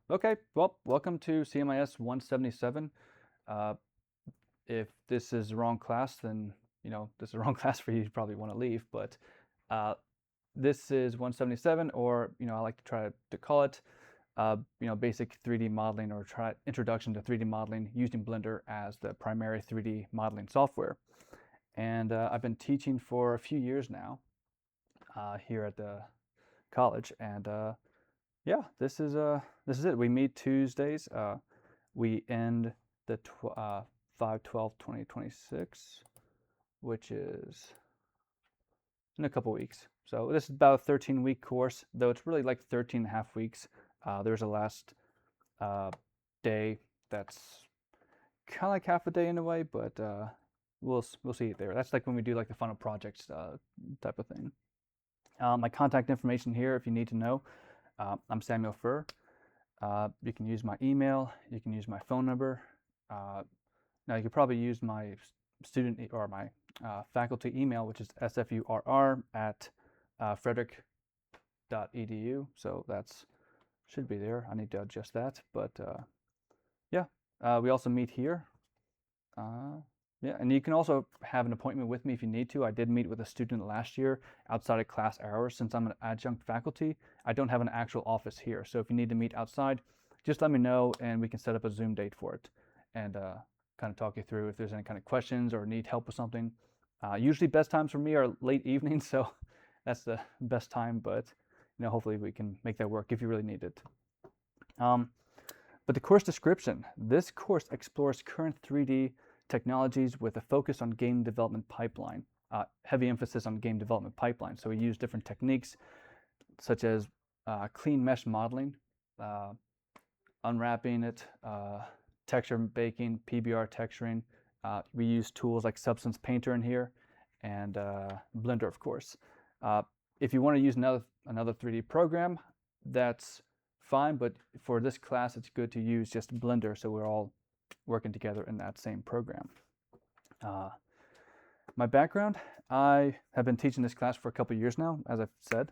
Okay, well, welcome to CMIS-177. Uh, if this is the wrong class, then, this is the wrong class for you. You probably want to leave, but uh, this is 177, or, I like to try to call it, basic 3D modeling, or try introduction to 3D modeling using Blender as the primary 3D modeling software. And I've been teaching for a few years now here at the college, and yeah, this is it. We meet Tuesdays. We end the 5/12/2026, which is in a couple weeks. So this is about a 13-week course, though it's really like 13 and a half weeks. There's a last uh, day that's kind of like half a day in a way, but we'll see it there. That's like when we do like the final projects type of thing. My contact information here, if you need to know. I'm Samuel Furr. You can use my email. You can use my phone number. Now you could probably use my student or my faculty email, which is sfurr@frederick.edu. So that's should be there. I need to adjust that, but yeah. We also meet here. Yeah, and you can also have an appointment with me if you need to. I did meet with a student last year outside of class hours. Since I'm an adjunct faculty, I don't have an actual office here. So if you need to meet outside, just let me know and we can set up a Zoom date for it and kind of talk you through if there's any kind of questions or need help with something. Usually best times for me are late evenings, so that's the best time, but hopefully we can make that work if you really need it. But the course description, this course explores current 3D technologies with a focus on game development pipeline, heavy emphasis on game development pipeline. So we use different techniques such as clean mesh modeling, unwrapping it, texture baking, PBR texturing. We use tools like Substance Painter in here and Blender, of course. If you want to use another 3D program, that's fine, but for this class, it's good to use just Blender so we're all working together in that same program. My background, I have been teaching this class for a couple years now, as I've said,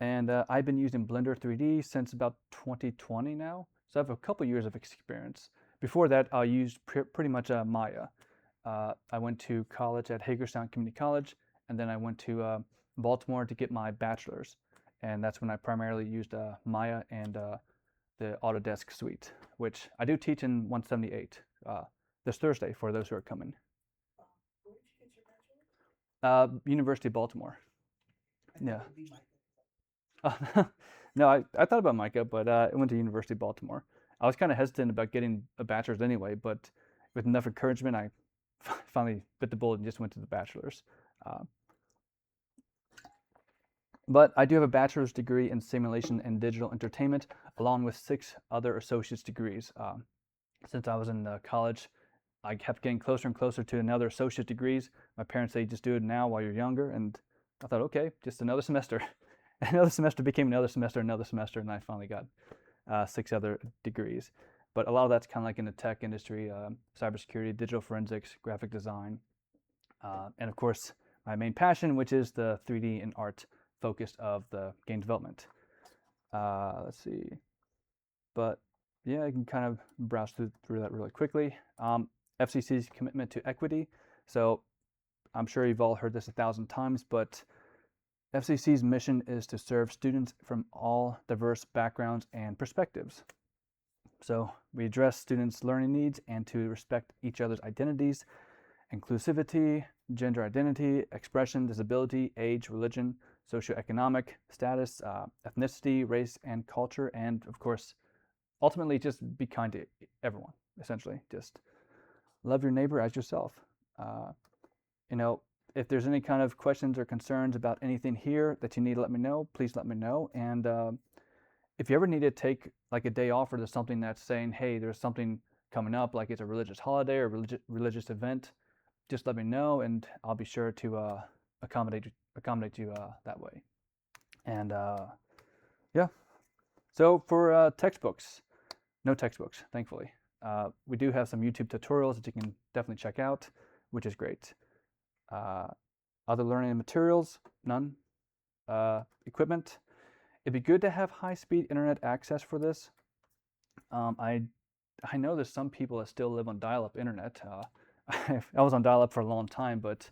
and I've been using Blender 3D since about 2020 now, so I have a couple years of experience. Before that, I used pretty much Maya. I went to college at Hagerstown Community College, and then I went to Baltimore to get my bachelor's, and that's when I primarily used Maya and the Autodesk suite, which I do teach in 178 this Thursday for those who are coming. Where did you get your bachelor's? University of Baltimore. I thought Yeah. it would be Micah. No, I thought about Micah, but I went to University of Baltimore. I was kind of hesitant about getting a bachelor's anyway, but with enough encouragement, I finally bit the bullet and just went to the bachelor's. But I do have a bachelor's degree in simulation and digital entertainment, along with 6 other associate's degrees. Since I was in college, I kept getting closer and closer to another associate degrees. My parents say just do it now while you're younger, and I thought, okay, just another semester. Another semester became another semester, and I finally got 6 other degrees. But a lot of that's kind of like in the tech industry, cybersecurity, digital forensics, graphic design, and of course, my main passion, which is the 3D and art focus of the game development. Let's see. But yeah, I can kind of browse through that really quickly. FCC's commitment to equity. So I'm sure you've all heard this 1,000 times, but FCC's mission is to serve students from all diverse backgrounds and perspectives. So we address students' learning needs and to respect each other's identities, inclusivity, gender identity, expression, disability, age, religion, socioeconomic status, ethnicity, race, and culture, and of course, ultimately just be kind to everyone, essentially. Just love your neighbor as yourself. If there's any kind of questions or concerns about anything here that you need to let me know, please let me know. And if you ever need to take like a day off or there's something that's saying, hey, there's something coming up, like it's a religious holiday or religious event, just let me know and I'll be sure to accommodate you that way. And yeah, so for textbooks, no textbooks, thankfully. We do have some YouTube tutorials that you can definitely check out, which is great. Other learning materials, none. Equipment, it'd be good to have high-speed internet access for this. I know there's some people that still live on dial-up internet. I was on dial-up for a long time, but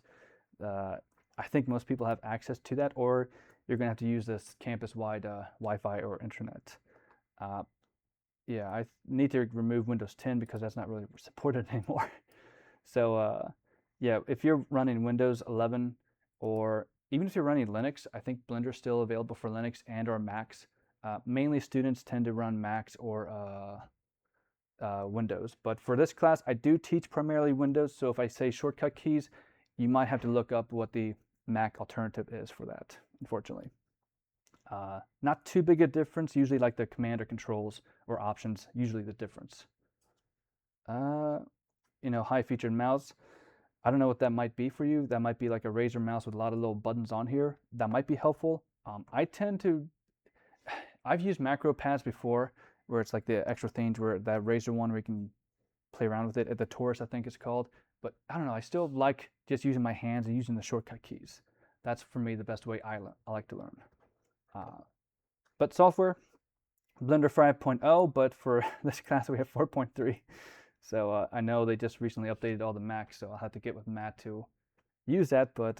uh, I think most people have access to that, or you're gonna have to use this campus-wide Wi-Fi or internet. Uh, yeah, I need to remove Windows 10 because that's not really supported anymore. So yeah, if you're running Windows 11 or even if you're running Linux, I think Blender's still available for Linux and or Macs. Mainly students tend to run Macs or Windows. But for this class, I do teach primarily Windows. So if I say shortcut keys, you might have to look up what the Mac alternative is for that, unfortunately. Not too big a difference, usually like the command or controls or options, usually the difference. High featured mouse. I don't know what that might be for you. That might be like a Razer mouse with a lot of little buttons on here. That might be helpful. I've used macro pads before where it's like the extra things where that Razer one where you can play around with it at the Taurus, I think it's called. But I don't know, I still like just using my hands and using the shortcut keys. That's for me the best way I like to learn. But software, Blender 5.0, but for this class we have 4.3. So I know they just recently updated all the Macs, so I'll have to get with Matt to use that. But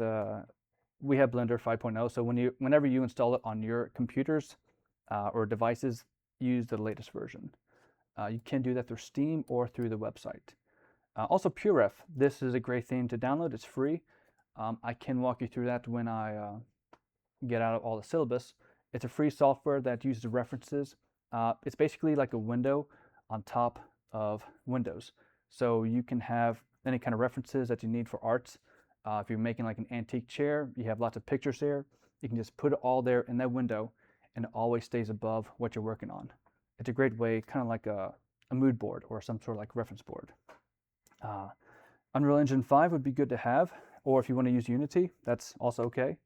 we have Blender 5.0, so whenever you install it on your computers or devices, use the latest version. You can do that through Steam or through the website. Also, PureRef. This is a great thing to download. It's free. I can walk you through that when I get out of all the syllabus. It's a free software that uses references. It's basically like a window on top of Windows. So you can have any kind of references that you need for arts. If you're making like an antique chair, you have lots of pictures there. You can just put it all there in that window and it always stays above what you're working on. It's a great way, kind of like a mood board or some sort of like reference board. Unreal Engine 5 would be good to have, or if you want to use Unity, that's also okay,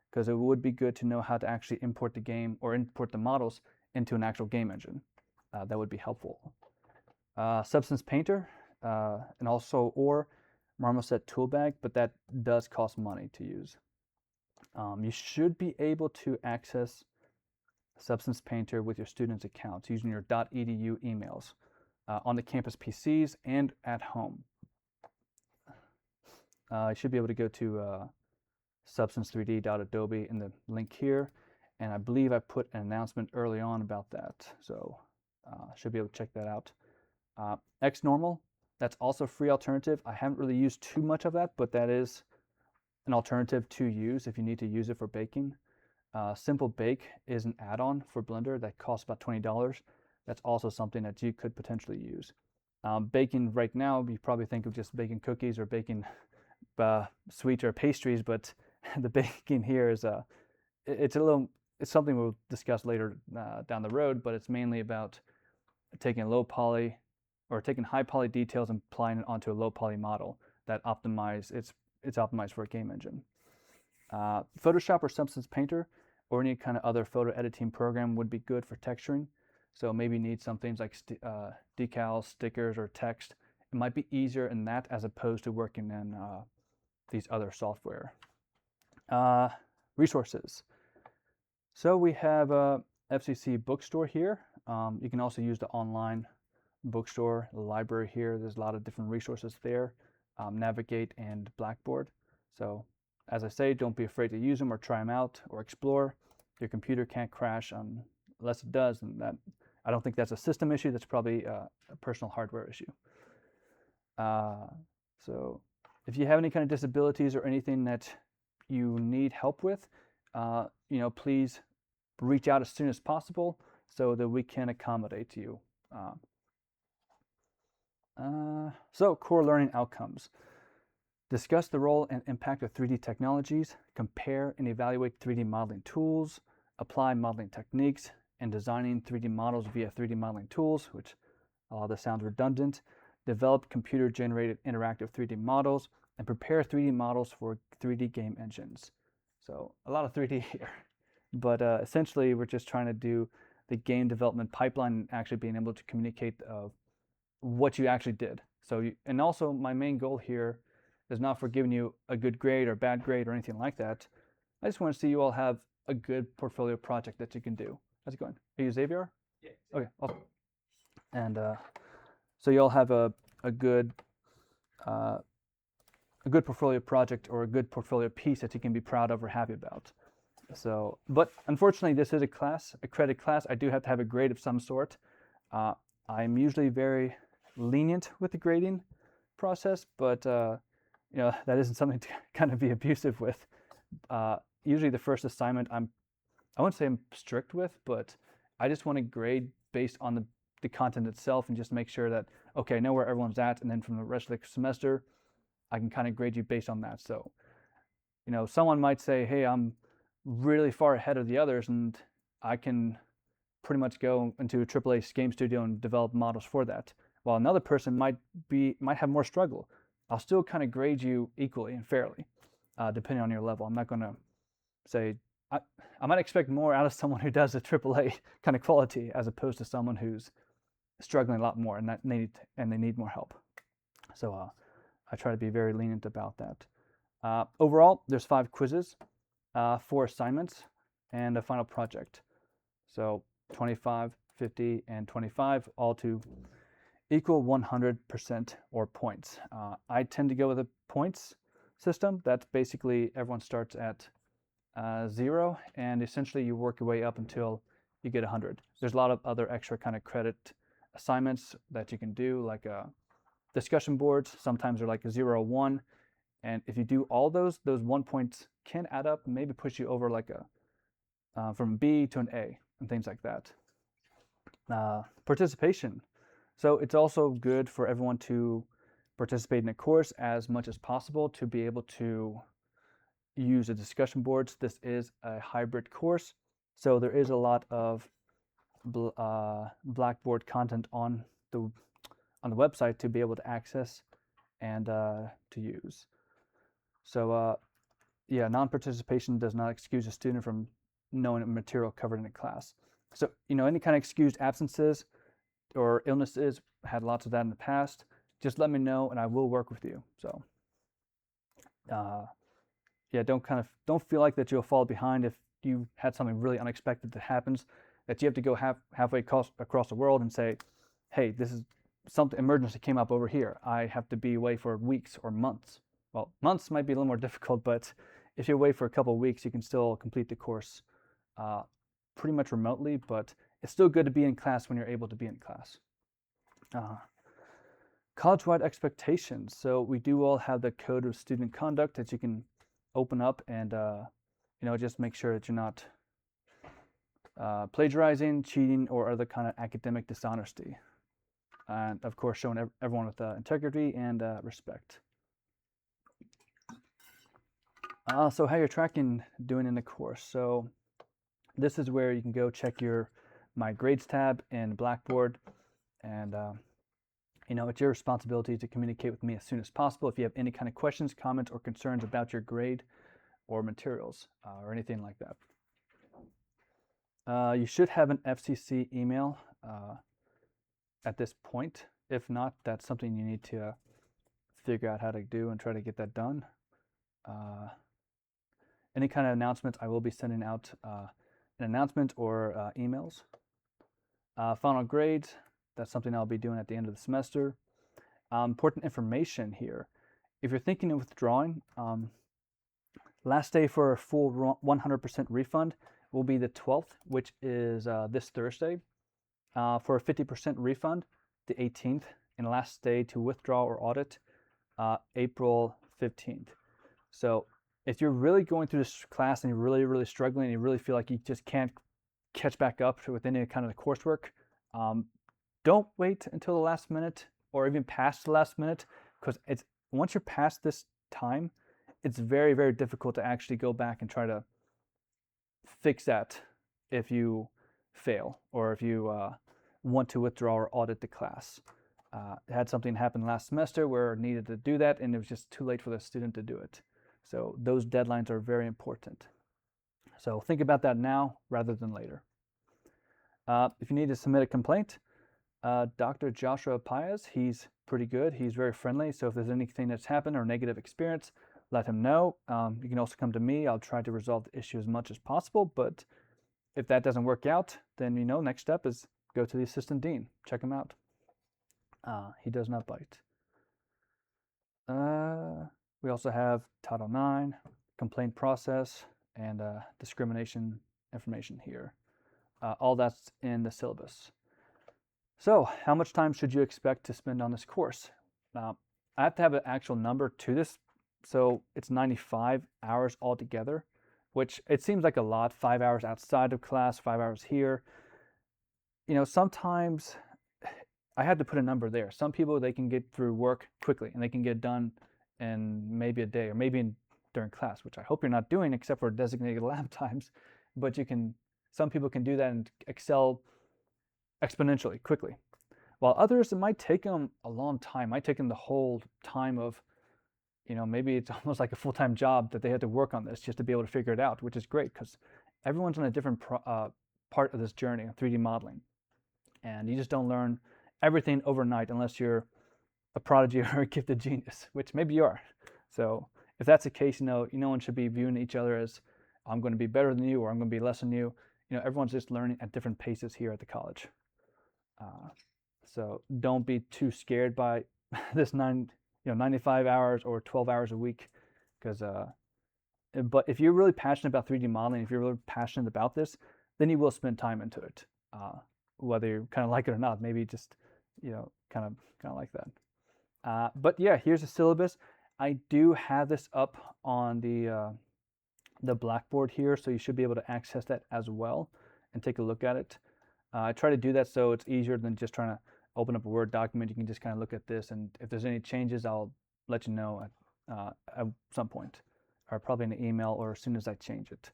because it would be good to know how to actually import the game or import the models into an actual game engine. That would be helpful. Substance Painter, and also or Marmoset Toolbag, but that does cost money to use. You should be able to access Substance Painter with your students' accounts using your .edu emails on the campus PCs and at home. You should be able to go to substance3d.adobe in the link here, and I believe I put an announcement early on about that, so should be able to check that out. XNormal, that's also a free alternative. I haven't really used too much of that, but that is an alternative to use if you need to use it for baking. Simple Bake is an add-on for Blender that costs about $20. That's also something that you could potentially use. Baking right now, you probably think of just baking cookies or baking sweets or pastries, but the baking here is it's something we'll discuss later down the road, but it's mainly about taking low poly or taking high poly details and applying it onto a low poly model that it's optimized for a game engine. Photoshop or Substance Painter or any kind of other photo editing program would be good for texturing. So maybe you need some things like decals, stickers, or text. It might be easier in that as opposed to working in these other software. Resources. So we have a FCC bookstore here. You can also use the online bookstore, the library here. There's a lot of different resources there. Navigate and Blackboard. So as I say, don't be afraid to use them or try them out or explore. Your computer can't crash unless it does, and that I don't think that's a system issue. That's probably a personal hardware issue. So if you have any kind of disabilities or anything that you need help with, please reach out as soon as possible so that we can accommodate you. So core learning outcomes. Discuss the role and impact of 3D technologies, compare and evaluate 3D modeling tools, apply modeling techniques, and designing 3D models via 3D modeling tools, which a lot of this sounds redundant, develop computer-generated interactive 3D models, and prepare 3D models for 3D game engines. So a lot of 3D here. But essentially, we're just trying to do the game development pipeline and actually being able to communicate what you actually did. And also my main goal here is not for giving you a good grade or bad grade or anything like that. I just want to see you all have a good portfolio project that you can do. How's it going? Are you Xavier? Yeah. Okay, awesome. And so you'll have a good portfolio project or a good portfolio piece that you can be proud of or happy about. So, but unfortunately, this is a credit class. I do have to have a grade of some sort. I'm usually very lenient with the grading process, but that isn't something to kind of be abusive with. Usually, the first assignment I wouldn't say I'm strict with, but I just want to grade based on the content itself and just make sure that, okay, I know where everyone's at, and then from the rest of the semester, I can kind of grade you based on that. So, someone might say, hey, I'm really far ahead of the others, and I can pretty much go into a AAA game studio and develop models for that. While another person might have more struggle. I'll still kind of grade you equally and fairly, depending on your level. I'm not going to say I might expect more out of someone who does a AAA kind of quality as opposed to someone who's struggling a lot more and they need more help. So I try to be very lenient about that. Overall, there's 5 quizzes, 4 assignments, and a final project. So 25, 50, and 25, all to equal 100% or points. I tend to go with a points system. That's basically everyone starts at 0, and essentially you work your way up until you get 100. There's a lot of other extra kind of credit assignments that you can do, like discussion boards. Sometimes they're like a 0 or 1, and if you do all those 1 points can add up and maybe push you over like from B to an A and things like that. Participation. So it's also good for everyone to participate in a course as much as possible to be able to use the discussion boards. This is a hybrid course, so there is a lot of Blackboard content on the website to be able to access and to use. So yeah, non-participation does not excuse a student from knowing material covered in a class. So any kind of excused absences or illnesses, had lots of that in the past, just let me know and I will work with you. So yeah, don't feel like that you'll fall behind if you had something really unexpected that happens, that you have to go halfway across the world and say, hey, this is something emergency came up over here. I have to be away for weeks or months. Well, months might be a little more difficult, but if you're away for a couple of weeks, you can still complete the course pretty much remotely, but it's still good to be in class when you're able to be in class. College-wide expectations. So we do all have the code of student conduct that you can open up and just make sure that you're not plagiarizing, cheating, or other kind of academic dishonesty. And of course, showing everyone with integrity and respect. So how you're doing in the course. So this is where you can go check your My Grades tab in Blackboard, and it's your responsibility to communicate with me as soon as possible if you have any kind of questions, comments, or concerns about your grade or materials or anything like that. You should have an FCC email at this point. If not, that's something you need to figure out how to do and try to get that done. Any kind of announcements, I will be sending out an announcement or emails. Final grades, that's something I'll be doing at the end of the semester. Important information here. If you're thinking of withdrawing, last day for a full 100% refund will be the 12th, which is this Thursday. For a 50% refund, the 18th, and last day to withdraw or audit, April 15th. So if you're really going through this class and you're really, really struggling and you really feel like you just can't catch back up with any kind of the coursework, don't wait until the last minute or even past the last minute, because once you're past this time, it's very, very difficult to actually go back and try to fix that if you fail or if you want to withdraw or audit the class. Had something happen last semester where I needed to do that and it was just too late for the student to do it. So those deadlines are very important. So think about that now rather than later. If you need to submit a complaint, Dr. Joshua Paez, he's pretty good. He's very friendly. So if there's anything that's happened or negative experience, let him know. You can also come to me. I'll try to resolve the issue as much as possible. But if that doesn't work out, then next step is go to the assistant dean. Check him out. He does not bite. We also have Title IX, complaint process, and discrimination information here. All that's in the syllabus. So, how much time should you expect to spend on this course? Now, I have to have an actual number to this, so it's 95 hours altogether, which it seems like a lot. 5 hours outside of class, 5 hours here. You know, sometimes I had to put a number there. Some people, they can get through work quickly and they can get done in maybe a day or maybe during class, which I hope you're not doing except for designated lab times. But some people can do that and excel exponentially quickly. While others, it might take them a long time. It might take them the whole time of, you know, maybe it's almost like a full-time job that they had to work on this just to be able to figure it out, which is great because everyone's on a different part of this journey of 3D modeling. And you just don't learn everything overnight unless you're a prodigy or a gifted genius, which maybe you are. So if that's the case, no one should be viewing each other as I'm going to be better than you or I'm going to be less than you. You know, everyone's just learning at different paces here at the college. So don't be too scared by this 95 hours or 12 hours a week, because but if you're really passionate about 3D modeling, if you're really passionate about this, then you will spend time into it, whether you kind of like it or not. Maybe just kind of like that. But yeah, here's the syllabus. I do have this up on the Blackboard here, so you should be able to access that as well and take a look at it. I try to do that so it's easier than just trying to open up a Word document. You can just kind of look at this, and if there's any changes, I'll let you know at some point, or probably in an email or as soon as I change it.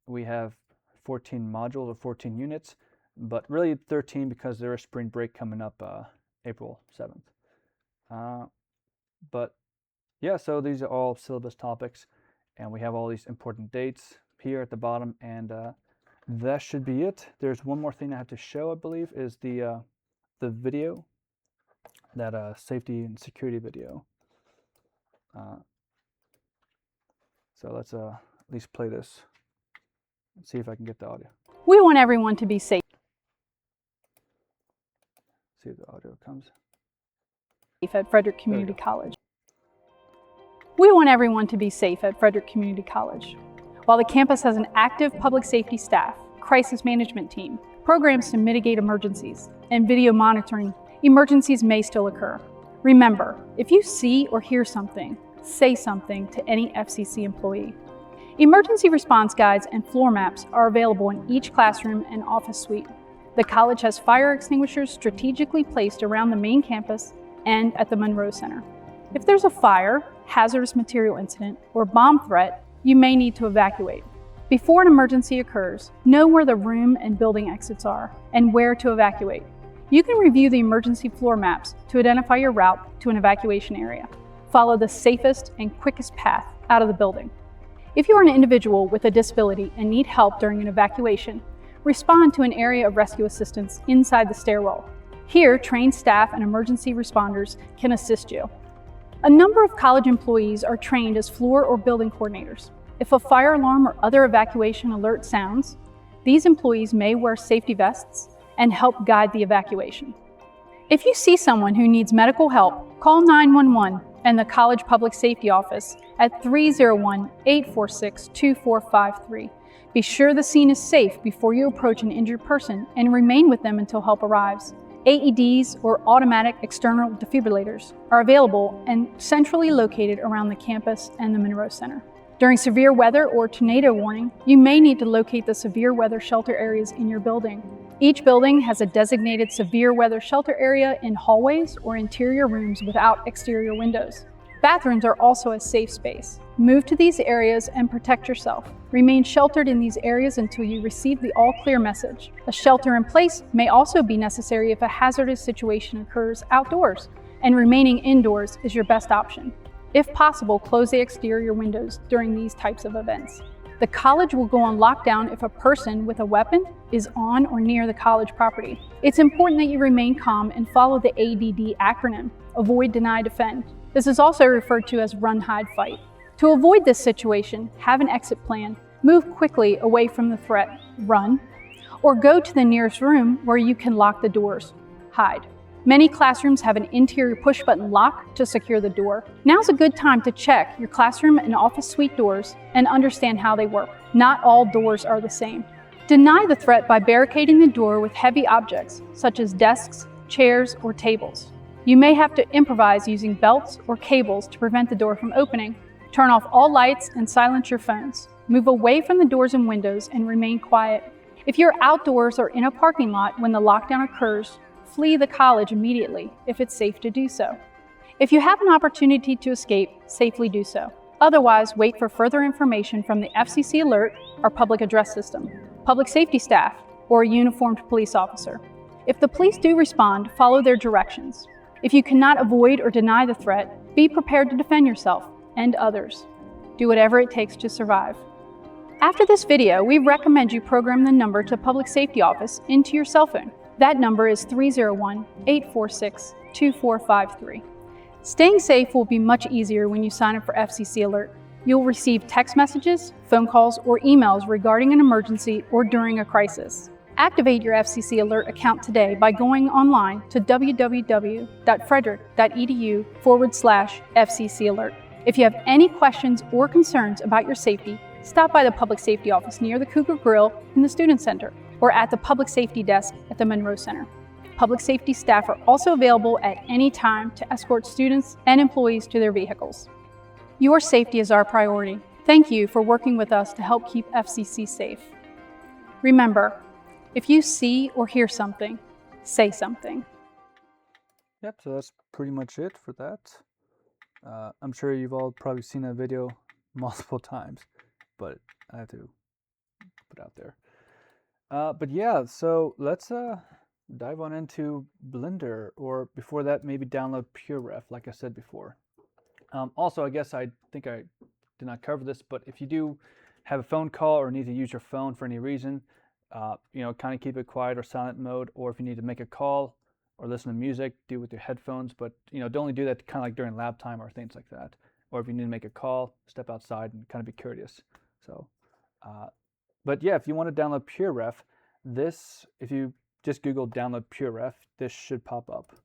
We have 14 modules or 14 units, but really 13 because there is spring break coming up April 7th. But yeah, so these are all syllabus topics, and we have all these important dates here at the bottom, and that should be it. There's one more thing I have to show, I believe, is the video, that safety and security video. So let's at least play this and see if I can get the audio. We want everyone to be safe. See if the audio comes. At Frederick Community College. We want everyone to be safe at Frederick Community College. While the campus has an active public safety staff, crisis management team, programs to mitigate emergencies, and video monitoring, emergencies may still occur. Remember, if you see or hear something, say something to any FCC employee. Emergency response guides and floor maps are available in each classroom and office suite. The college has fire extinguishers strategically placed around the main campus and at the Monroe Center. If there's a fire, hazardous material incident, or bomb threat, you may need to evacuate. Before an emergency occurs, know where the room and building exits are and where to evacuate. You can review the emergency floor maps to identify your route to an evacuation area. Follow the safest and quickest path out of the building. If you are an individual with a disability and need help during an evacuation, respond to an area of rescue assistance inside the stairwell. Here, trained staff and emergency responders can assist you. A number of college employees are trained as floor or building coordinators. If a fire alarm or other evacuation alert sounds, these employees may wear safety vests and help guide the evacuation. If you see someone who needs medical help, call 911 and the College Public Safety Office at 301-846-2453. Be sure the scene is safe before you approach an injured person and remain with them until help arrives. AEDs or automatic external defibrillators are available and centrally located around the campus and the Monroe Center. During severe weather or tornado warning, you may need to locate the severe weather shelter areas in your building. Each building has a designated severe weather shelter area in hallways or interior rooms without exterior windows. Bathrooms are also a safe space. Move to these areas and protect yourself. Remain sheltered in these areas until you receive the all-clear message. A shelter in place may also be necessary if a hazardous situation occurs outdoors, and remaining indoors is your best option. If possible, close the exterior windows during these types of events. The college will go on lockdown if a person with a weapon is on or near the college property. It's important that you remain calm and follow the ADD acronym, Avoid, Deny, Defend. This is also referred to as Run, Hide, Fight. To avoid this situation, have an exit plan. Move quickly away from the threat, run, or go to the nearest room where you can lock the doors, hide. Many classrooms have an interior push-button lock to secure the door. Now's a good time to check your classroom and office suite doors and understand how they work. Not all doors are the same. Deny the threat by barricading the door with heavy objects, such as desks, chairs, or tables. You may have to improvise using belts or cables to prevent the door from opening. Turn off all lights and silence your phones. Move away from the doors and windows and remain quiet. If you're outdoors or in a parking lot when the lockdown occurs, flee the college immediately if it's safe to do so. If you have an opportunity to escape, safely do so. Otherwise, wait for further information from the FCC Alert, our public address system, public safety staff, or a uniformed police officer. If the police do respond, follow their directions. If you cannot avoid or deny the threat, be prepared to defend yourself and others. Do whatever it takes to survive. After this video, we recommend you program the number to Public Safety Office into your cell phone. That number is 301-846-2453. Staying safe will be much easier when you sign up for FCC Alert. You'll receive text messages, phone calls, or emails regarding an emergency or during a crisis. Activate your FCC Alert account today by going online to www.frederick.edu/FCC Alert. If you have any questions or concerns about your safety, stop by the Public Safety Office near the Cougar Grill in the Student Center or at the Public Safety Desk at the Monroe Center. Public safety staff are also available at any time to escort students and employees to their vehicles. Your safety is our priority. Thank you for working with us to help keep FCC safe. Remember, if you see or hear something, say something. Yep, so that's pretty much it for that. I'm sure you've all probably seen that video multiple times, but I have to put it out there. But yeah, so let's dive on into Blender, or before that, maybe download PureRef, like I said before. Also, I guess I think I did not cover this, but if you do have a phone call or need to use your phone for any reason, kind of keep it quiet or silent mode, or if you need to make a call or listen to music, do it with your headphones, but don't only do that kind of like during lab time or things like that. Or if you need to make a call, step outside and kind of be courteous. So, but yeah, if you want to download PureRef, if you just Google download PureRef, this should pop up.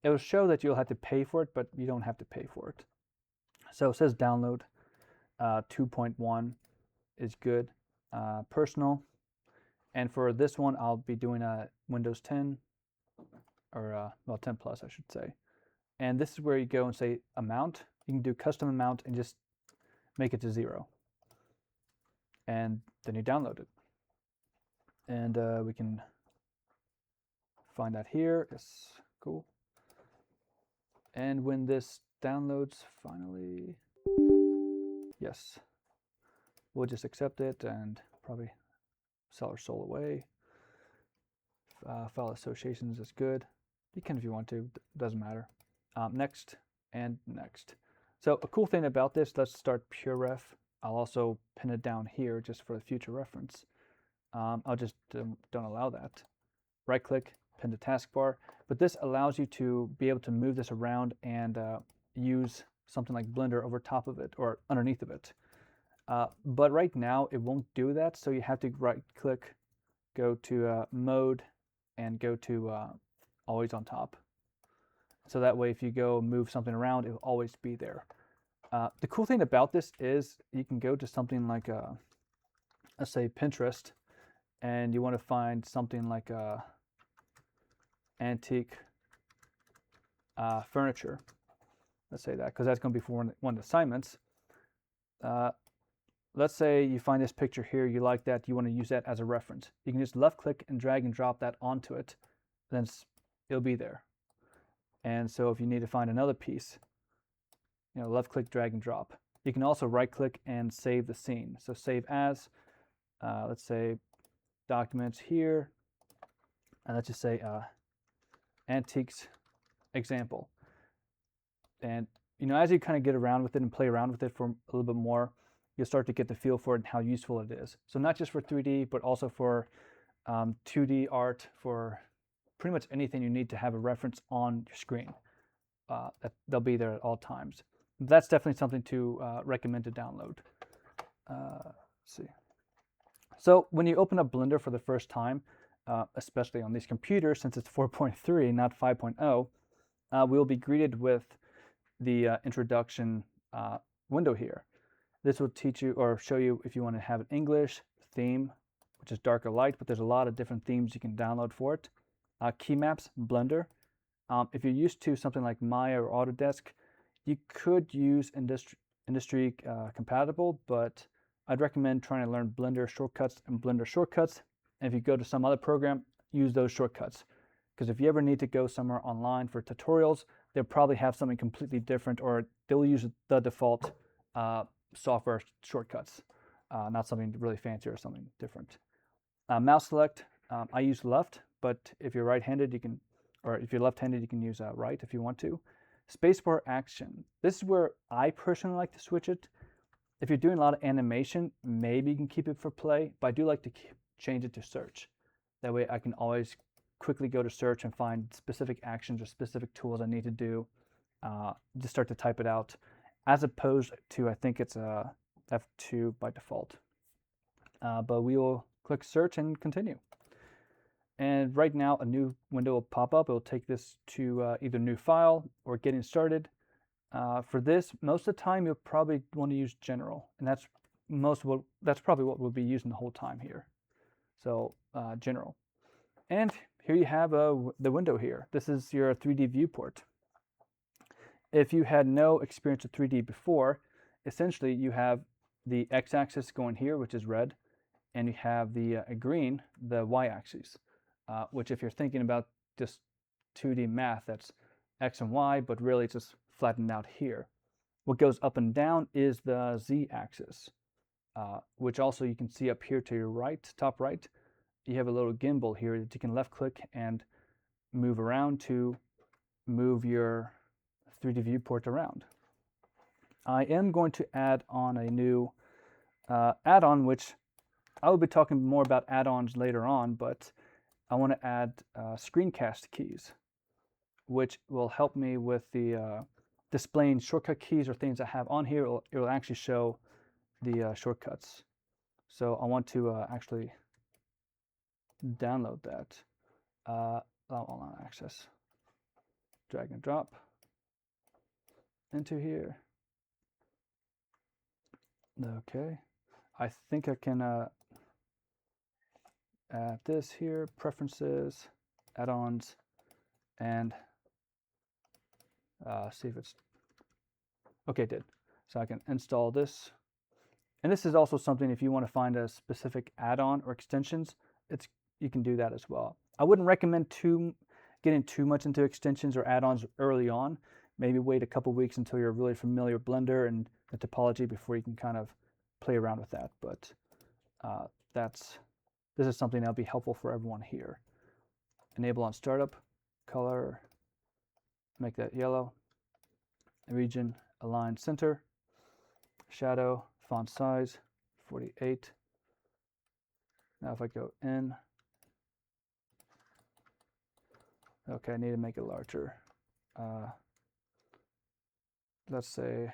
It will show that you'll have to pay for it, but you don't have to pay for it. So it says download 2.1 is good, personal. And for this one, I'll be doing a Windows 10, or 10 plus, I should say. And this is where you go and say amount. You can do custom amount and just make it to 0. And then you download it. And we can find that here. Yes, cool. And when this downloads finally, yes, we'll just accept it and probably sell our soul away. File associations is good. You can if you want to, doesn't matter. Next and next. So a cool thing about this, let's start PureRef. I'll also pin it down here just for the future reference. I'll just don't allow that. Right click, pin to taskbar. But this allows you to be able to move this around and use something like Blender over top of it or underneath of it. But right now it won't do that, so you have to right click, go to mode, and go to always on top. So that way if you go move something around, it will always be there. The cool thing about this is you can go to something like, let's say Pinterest, and you want to find something like antique furniture. Let's say that, because that's going to be for one of the assignments. Let's say you find this picture here, you like that, you want to use that as a reference. You can just left click and drag and drop that onto it, then it'll be there. And so if you need to find another piece, left click, drag and drop. You can also right click and save the scene. So save as, let's say documents here, and let's just say antiques example. And as you kind of get around with it and play around with it for a little bit more, you'll start to get the feel for it and how useful it is. So not just for 3D, but also for 2D art, for pretty much anything you need to have a reference on your screen. They'll be there at all times. That's definitely something to recommend to download. Let's see. So when you open up Blender for the first time, especially on these computers, since it's 4.3, not 5.0, we'll be greeted with the introduction window here. This will teach you or show you if you want to have an English theme, which is dark or light, but there's a lot of different themes you can download for it. Key maps, Blender. If you're used to something like Maya or Autodesk, you could use industry compatible, but I'd recommend trying to learn Blender shortcuts and Blender shortcuts. And if you go to some other program, use those shortcuts. Because if you ever need to go somewhere online for tutorials, they'll probably have something completely different, or they'll use the default software shortcuts, not something really fancy or something different. Mouse select, I use left, but if you're right-handed, you can, or if you're left-handed, you can use right if you want to. Spacebar action. This is where I personally like to switch it. If you're doing a lot of animation, maybe you can keep it for play, but I do like to change it to search. That way I can always quickly go to search and find specific actions or specific tools I need to do. Just start to type it out, as opposed to, I think it's F2 by default. But we will click search and continue. And right now a new window will pop up. It will take this to either new file or getting started. For this, most of the time you'll probably want to use general, and that's probably what we'll be using the whole time here. So general. And here you have the window here. This is your 3D viewport. If you had no experience with 3D before, essentially you have the x-axis going here, which is red, and you have the green, the y-axis, which if you're thinking about just 2D math, that's x and y, but really it's just flattened out here. What goes up and down is the z-axis, which also you can see up here to your right, top right. You have a little gimbal here that you can left click and move around to move your 3D viewport around. I am going to add on a new add-on, which I will be talking more about add-ons later on, but I want to add screencast keys, which will help me with the displaying shortcut keys or things I have on here. It will actually show the shortcuts. So I want to actually download that. Allow online access. Drag and drop into here. Okay, I think I can add this here, preferences, add-ons, and see if it's okay. It did. So I can install this, and this is also something if you want to find a specific add-on or extensions, you can do that as well. I wouldn't recommend getting too much into extensions or add-ons early on. Maybe wait a couple weeks until you're really familiar with Blender and the topology before you can kind of play around with that. But this is something that'll be helpful for everyone here. Enable on startup, color, make that yellow, region, align center, shadow, font size, 48. Now if I go in, okay, I need to make it larger. Let's say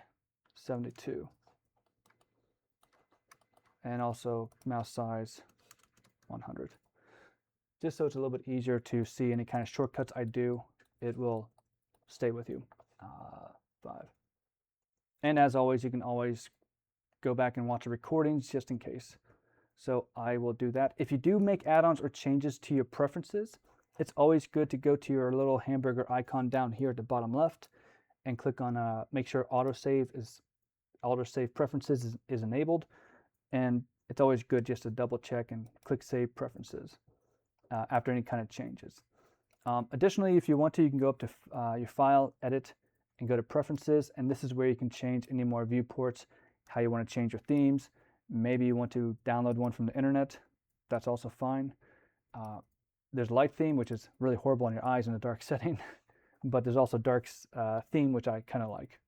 72. And also mouse size 100. Just so it's a little bit easier to see any kind of shortcuts I do, it will stay with you. 5. And as always, you can always go back and watch the recordings just in case. So I will do that. If you do make add-ons or changes to your preferences, it's always good to go to your little hamburger icon down here at the bottom left and click on make sure autosave preferences is enabled. And it's always good just to double check and click save preferences after any kind of changes. Additionally, if you want to, you can go up to your file, edit, and go to preferences. And this is where you can change any more viewports, how you want to change your themes. Maybe you want to download one from the internet. That's also fine. There's light theme, which is really horrible on your eyes in a dark setting. But there's also dark theme, which I kind of like.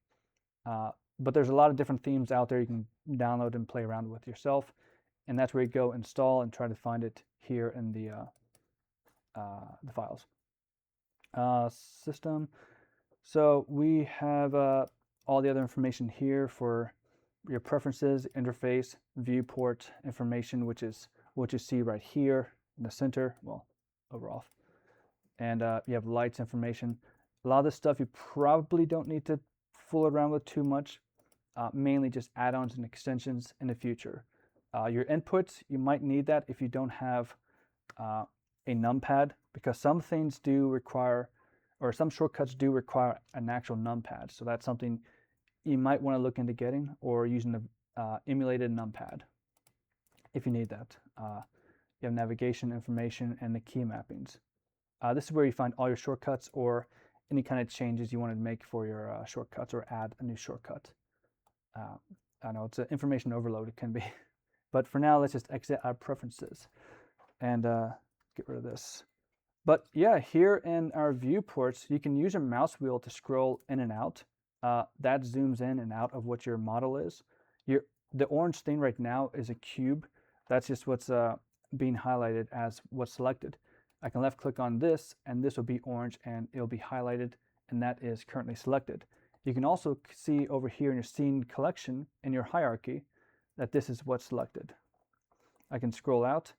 But there's a lot of different themes out there you can download and play around with yourself. And that's where you go install and try to find it here in the files. System. So we have all the other information here for your preferences, interface, viewport information, which is what you see right here in the center. Well, overall. And you have lights information. A lot of this stuff you probably don't need to fool around with too much, mainly just add-ons and extensions in the future. Your inputs, you might need that if you don't have a numpad, because some things do require, or some shortcuts do require an actual numpad. So that's something you might want to look into getting, or using the emulated numpad if you need that. You have navigation information and the key mappings. This is where you find all your shortcuts or any kind of changes you want to make for your shortcuts, or add a new shortcut. I know it's an information overload, it can be. But for now, let's just exit our preferences and get rid of this. But yeah, here in our viewports, you can use your mouse wheel to scroll in and out. That zooms in and out of what your model is. The orange thing right now is a cube. That's just what's being highlighted as what's selected. I can left click on this, and this will be orange, and it'll be highlighted, and that is currently selected. You can also see over here in your scene collection, in your hierarchy, that this is what's selected. I can scroll out.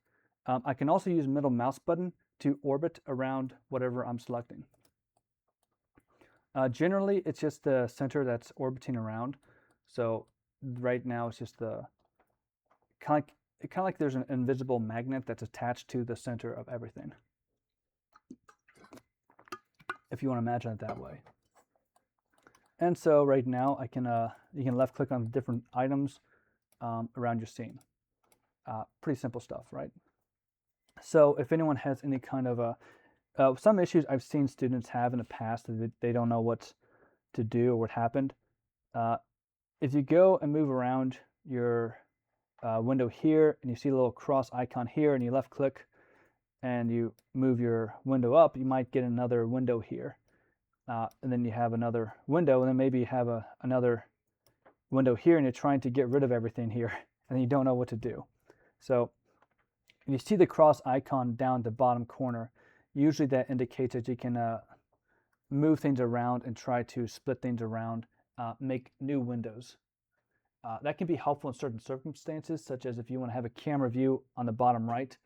I can also use middle mouse button to orbit around whatever I'm selecting. Generally, it's just the center that's orbiting around. So right now, it's just the kind of like there's an invisible magnet that's attached to the center of everything, if you want to imagine it that way. And so right now, I can you can left click on different items around your scene. Pretty simple stuff, right? So if anyone has any kind of some issues I've seen students have in the past, that they don't know what to do or what happened. If you go and move around your window here, and you see a little cross icon here, and you left click and you move your window up, you might get another window here. And then you have another window, and then maybe you have another window here, and you're trying to get rid of everything here, and you don't know what to do. So if you see the cross icon down the bottom corner, usually that indicates that you can move things around and try to split things around, make new windows. That can be helpful in certain circumstances, such as if you want to have a camera view on the bottom right,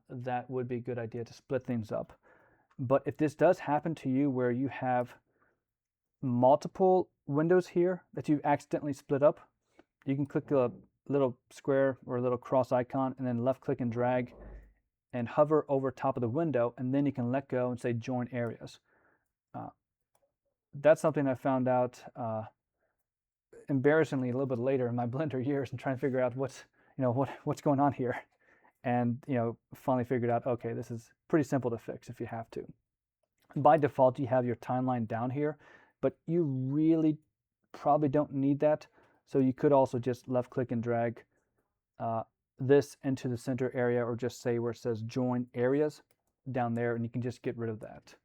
that would be a good idea to split things up. But if this does happen to you where you have multiple windows here that you've accidentally split up, you can click a little square or a little cross icon, and then left click and drag and hover over top of the window, and then you can let go and say join areas. That's something I found out embarrassingly a little bit later in my Blender years, and trying to figure out what's going on here. And finally figured out, okay, this is pretty simple to fix if you have to. By default, you have your timeline down here, but you really probably don't need that. So you could also just left click and drag this into the center area, or just say where it says join areas down there, and you can just get rid of that.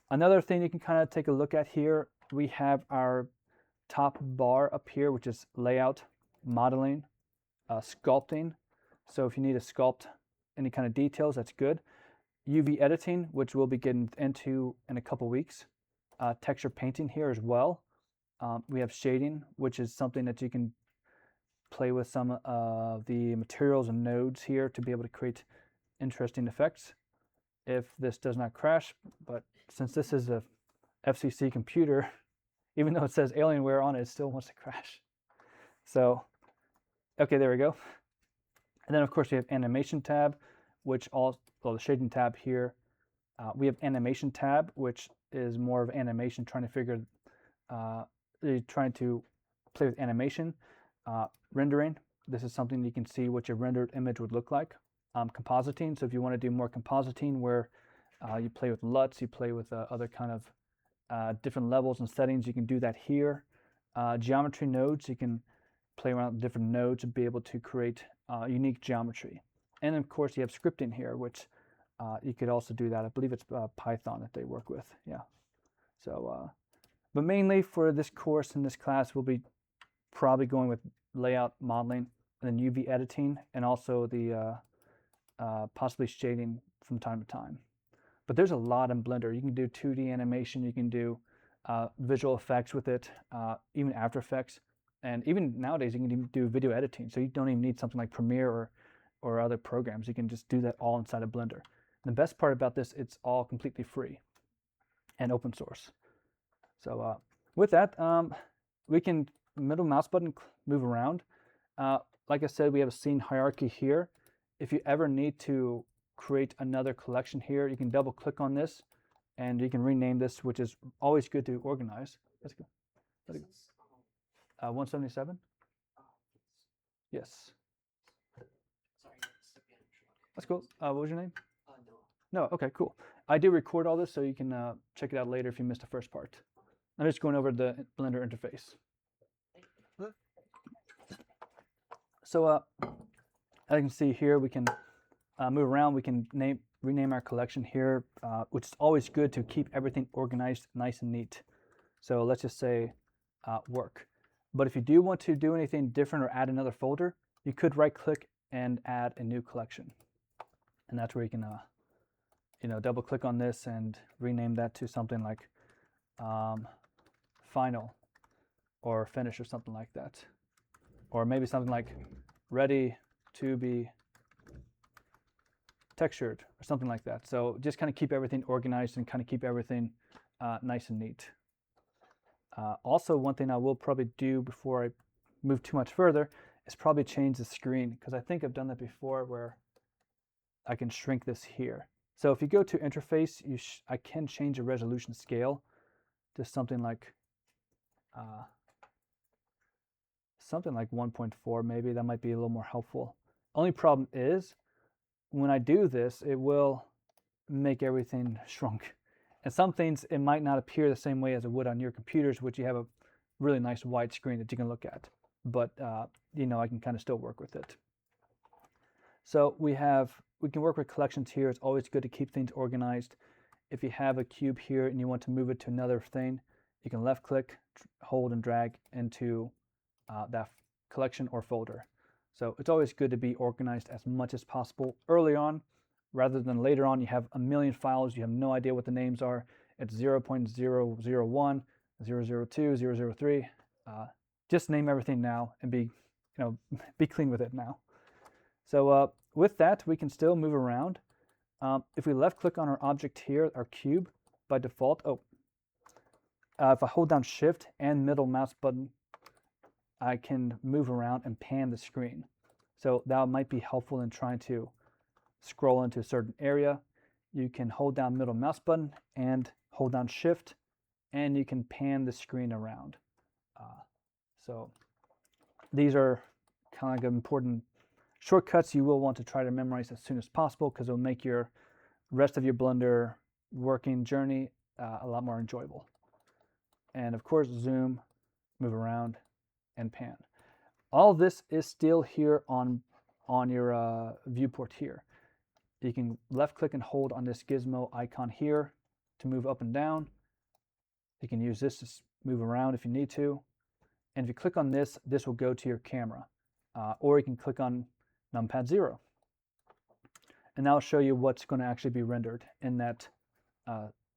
Another thing you can kind of take a look at here, we have our top bar up here, which is layout, modeling, sculpting. So if you need to sculpt any kind of details, that's good. UV editing, which we'll be getting into in a couple weeks. Texture painting here as well. We have shading, which is something that you can play with some of the materials and nodes here to be able to create interesting effects if this does not crash. But since this is a FCC computer, even though it says Alienware on it, it still wants to crash. So, okay, there we go. And then, of course, we have animation tab, which the shading tab here. We have animation tab, which is more of animation, trying to play with animation. Rendering, this is something you can see what your rendered image would look like. Compositing, so if you want to do more compositing, where you play with LUTs, you play with other kind of different levels and settings, you can do that here. Geometry nodes, you can play around with different nodes and be able to create unique geometry. And of course, you have scripting here, which you could also do that. I believe it's Python that they work with. Yeah. So, but mainly for this course and this class, we'll be probably going with layout, modeling, and then UV editing, and also the possibly shading from time to time. But there's a lot in Blender. You can do 2D animation, you can do visual effects with it, even After Effects, and even nowadays you can even do video editing. So you don't even need something like Premiere or other programs. You can just do that all inside of Blender. And the best part about this, it's all completely free and open source. So with that, we can middle mouse button move around. Like I said, we have a scene hierarchy here. If you ever need to create another collection here, you can double click on this and you can rename this, which is always good to organize. Let's go. Is Let's go. this, 177? Yes. sorry, it's the manager. That's cool. What was your name? No. No, okay, cool. I do record all this so you can check it out later if you missed the first part. I'm just going over the Blender interface. So as you can see here, we can move around. We can rename our collection here, which is always good to keep everything organized nice and neat. So let's just say work. But if you do want to do anything different or add another folder, you could right click and add a new collection. And that's where you can double click on this and rename that to something like final or finish or something like that. Or maybe something like ready to be textured or something like that. So just kind of keep everything organized and kind of keep everything nice and neat. Also, one thing I will probably do before I move too much further is probably change the screen, because I think I've done that before where I can shrink this here. So if you go to interface, I can change the resolution scale to something like 1.4 maybe. That might be a little more helpful. Only problem is when I do this, it will make everything shrunk. And some things, it might not appear the same way as it would on your computers, which you have a really nice wide screen that you can look at. But, I can kind of still work with it. So we can work with collections here. It's always good to keep things organized. If you have a cube here and you want to move it to another thing, you can left click, hold and drag into that collection or folder. So it's always good to be organized as much as possible early on, rather than later on you have a million files, you have no idea what the names are. It's 0.001, 002, 003. Just name everything now and be clean with it now. So with that, we can still move around. If we left click on our object here, our cube, by default, if I hold down Shift and middle mouse button, I can move around and pan the screen. So that might be helpful in trying to scroll into a certain area. You can hold down middle mouse button and hold down Shift, and you can pan the screen around. So these are kind of like important shortcuts you will want to try to memorize as soon as possible, because it'll make your rest of your Blender working journey a lot more enjoyable. And of course, zoom, move around, and pan. All this is still here on your viewport here. You can left click and hold on this gizmo icon here to move up and down. You can use this to move around if you need to. And if you click on this, this will go to your camera. Or you can click on numpad 0. And that'll show you what's going to actually be rendered in that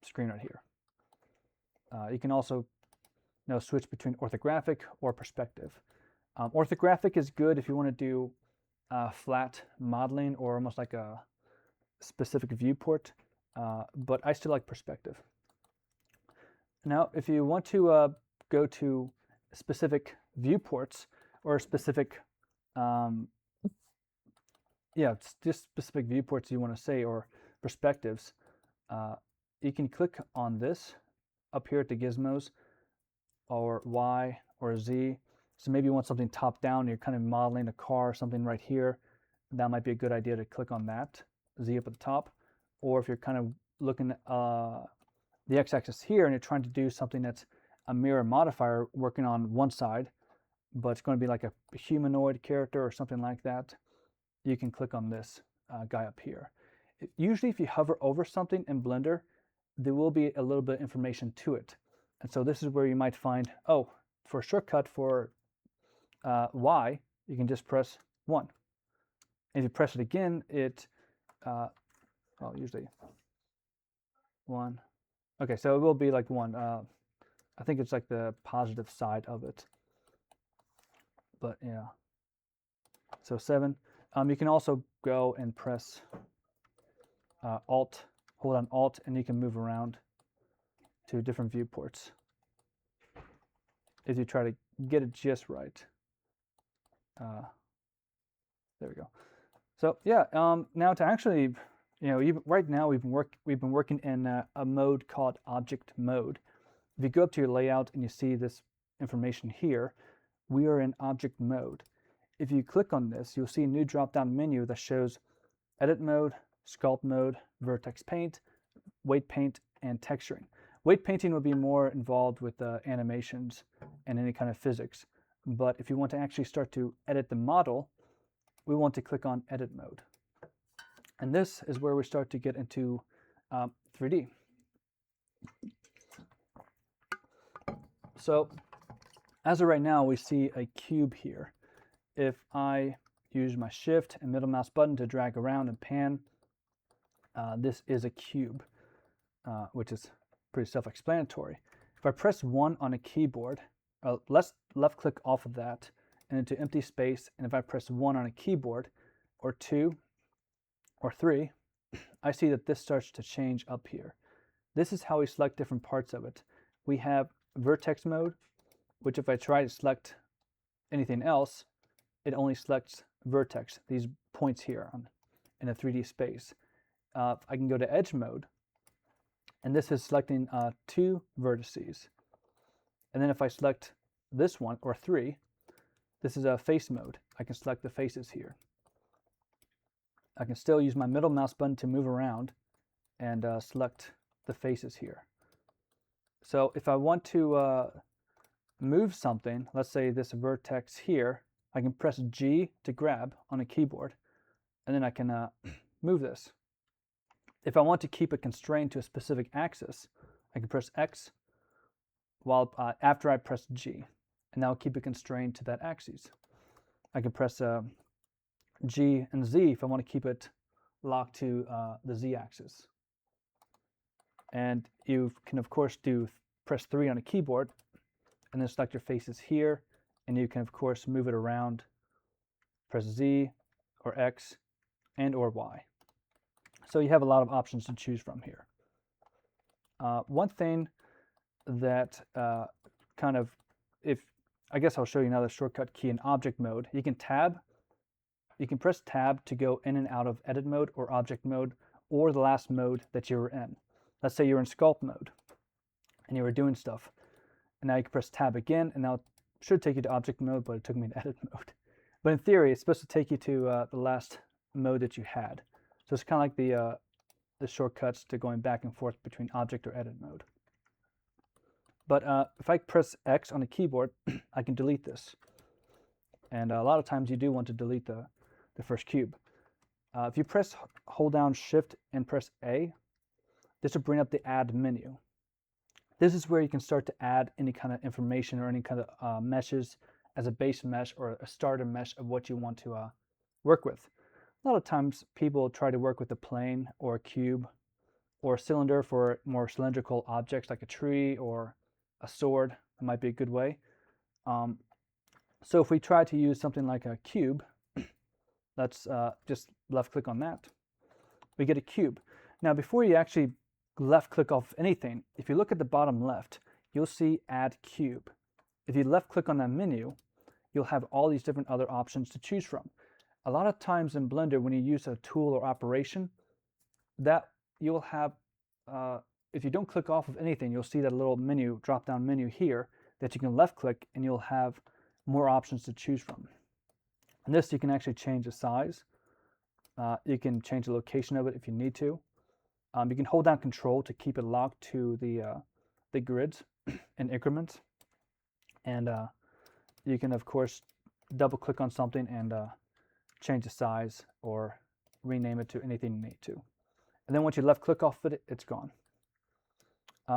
screen right here. You can also switch between orthographic or perspective. Orthographic is good if you want to do flat modeling or almost like a specific viewport, but I still like perspective. Now, if you want to go to specific viewports or specific, just specific viewports you want to say, or perspectives, you can click on this up here at the gizmos, or Y or Z. So maybe you want something top down, you're kind of modeling a car or something right here. That might be a good idea to click on that, Z up at the top. Or if you're kind of looking at the x-axis here and you're trying to do something that's a mirror modifier working on one side, but it's going to be like a humanoid character or something like that, you can click on this guy up here. Usually if you hover over something in Blender, there will be a little bit of information to it. And so this is where you might find, for a shortcut for Y, you can just press 1. And if you press it again, usually 1. Okay, so it will be like 1. I think it's like the positive side of it. But yeah. So 7. You can also go and press hold on Alt, and you can move around to different viewports if you try to get it just right. There we go. So yeah, now to actually, even right now we've been working in a mode called object mode. If you go up to your layout and you see this information here, we are in object mode. If you click on this, you'll see a new drop-down menu that shows edit mode, sculpt mode, vertex paint, weight paint, and texturing. Weight painting would be more involved with animations and any kind of physics. But if you want to actually start to edit the model, we want to click on edit mode. And this is where we start to get into 3D. So as of right now, we see a cube here. If I use my shift and middle mouse button to drag around and pan, this is a cube, which is pretty self-explanatory. If I press 1 on a keyboard, let's left click off of that and into empty space, and if I press 1 on a keyboard, or 2, or 3, I see that this starts to change up here. This is how we select different parts of it. We have vertex mode, which if I try to select anything else, it only selects vertex, these points here in a 3D space. I can go to edge mode, and this is selecting 2 vertices. And then if I select this one, or 3, this is a face mode. I can select the faces here. I can still use my middle mouse button to move around and select the faces here. So if I want to move something, let's say this vertex here, I can press G to grab on a keyboard, and then I can move this. If I want to keep it constrained to a specific axis, I can press X while after I press G, and that will keep it constrained to that axis. I can press G and Z if I want to keep it locked to the Z axis. And you can of course press 3 on a keyboard and then select your faces here, and you can of course move it around, press Z or X and or Y. So you have a lot of options to choose from here. One thing that I guess I'll show you another shortcut key in object mode. You can press tab to go in and out of edit mode or object mode, or the last mode that you were in. Let's say you're in sculpt mode and you were doing stuff, and now you can press tab again, and now it should take you to object mode, but it took me to edit mode. But in theory, it's supposed to take you to the last mode that you had. So it's kind of like the shortcuts to going back and forth between object or edit mode. But if I press X on the keyboard, I can delete this. And a lot of times you do want to delete the first cube. If you hold down Shift and press A, this will bring up the Add menu. This is where you can start to add any kind of information or any kind of meshes as a base mesh or a starter mesh of what you want to work with. A lot of times people try to work with a plane or a cube or a cylinder for more cylindrical objects like a tree or a sword. That might be a good way. So if we try to use something like a cube, let's just left click on that. We get a cube. Now before you actually left click off anything, if you look at the bottom left, you'll see Add Cube. If you left click on that menu, you'll have all these different other options to choose from. A lot of times in Blender, when you use a tool or operation, that you'll have, if you don't click off of anything, you'll see that little menu, drop down menu here that you can left click, and you'll have more options to choose from. And this, you can actually change the size. You can change the location of it if you need to. You can hold down Control to keep it locked to the grids in increments. And you can, of course, double click on something and change the size or rename it to anything you need to. And then once you left click off it, it's gone.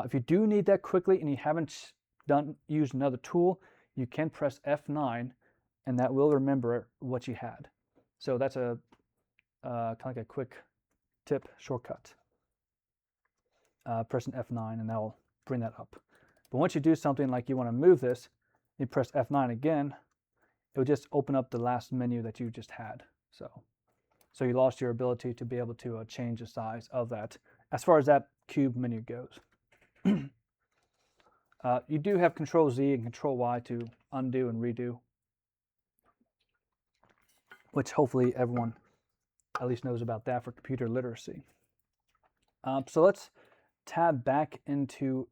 If you do need that quickly and you haven't used another tool, you can press F9 and that will remember what you had. So that's a kind of like a quick tip shortcut. Pressing F9 and that will bring that up. But once you do something like you want to move this, you press F9 again, it will just open up the last menu that you just had. So So you lost your ability to be able to change the size of that as far as that cube menu goes. You do have Control Z and Control Y to undo and redo, which hopefully everyone at least knows about that for computer literacy. So let's tab back into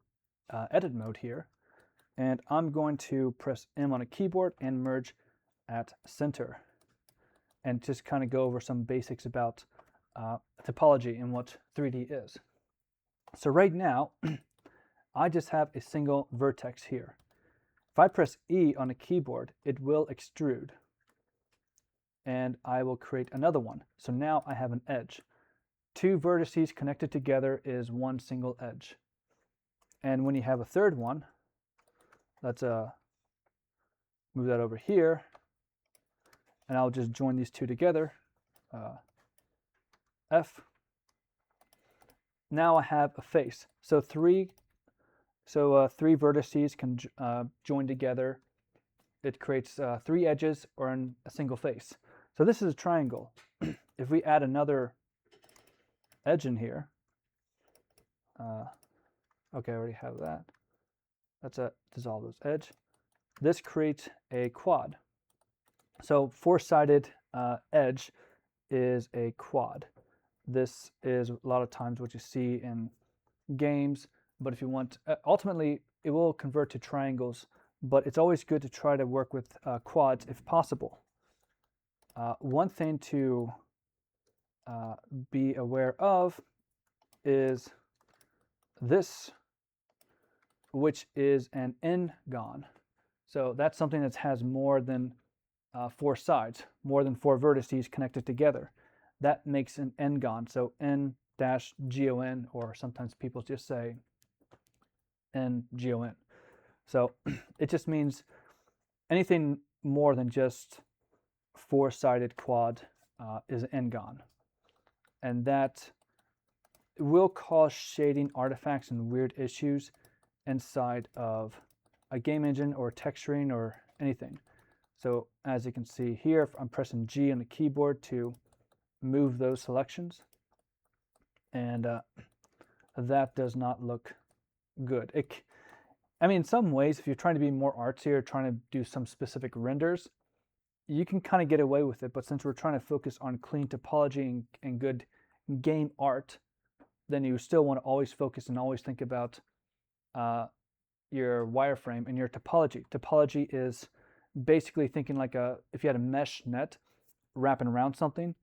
edit mode here, and I'm going to press M on a keyboard and merge at center, and just kind of go over some basics about topology and what 3D is. So right now, I just have a single vertex here. If I press E on a keyboard, it will extrude, and I will create another one. So now I have an edge. Two vertices connected together is one single edge. And when you have a third one, let's move that over here, and I'll just join these two together, F. Now I have a face. So three vertices can join together. It creates 3 edges or a single face. So this is a triangle. If we add another edge in here, okay, I already have that. That's a dissolve those edge. This creates a quad. So 4-sided edge is a quad. This is a lot of times what you see in games, but if you want, ultimately it will convert to triangles, but it's always good to try to work with quads if possible. One thing to be aware of is this, which is an n-gon. So that's something that has more than 4 sides, more than 4 vertices connected together. That makes an n-gon, so n-gon, or sometimes people just say n-gon. So it just means anything more than just 4-sided quad is an n-gon. And that will cause shading artifacts and weird issues inside of a game engine or texturing or anything. So as you can see here, I'm pressing G on the keyboard to move those selections, and that does not look good. I mean, in some ways, if you're trying to be more artsy or trying to do some specific renders, you can kind of get away with it. But since we're trying to focus on clean topology and good game art, then you still want to always focus and always think about your wireframe and your topology. Topology is basically thinking like if you had a mesh net wrapping around something,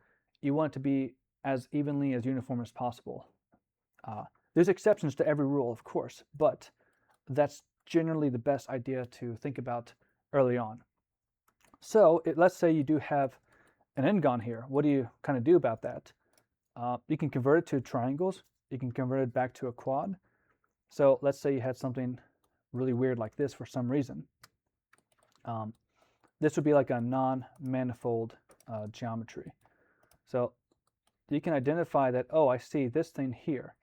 you want it to be as evenly as uniform as possible. There's exceptions to every rule, of course, but that's generally the best idea to think about early on. So let's say you do have an n-gon here. What do you kind of do about that? You can convert it to triangles. You can convert it back to a quad. So let's say you had something really weird like this for some reason. This would be like a non-manifold geometry. So you can identify that, oh, I see this thing here.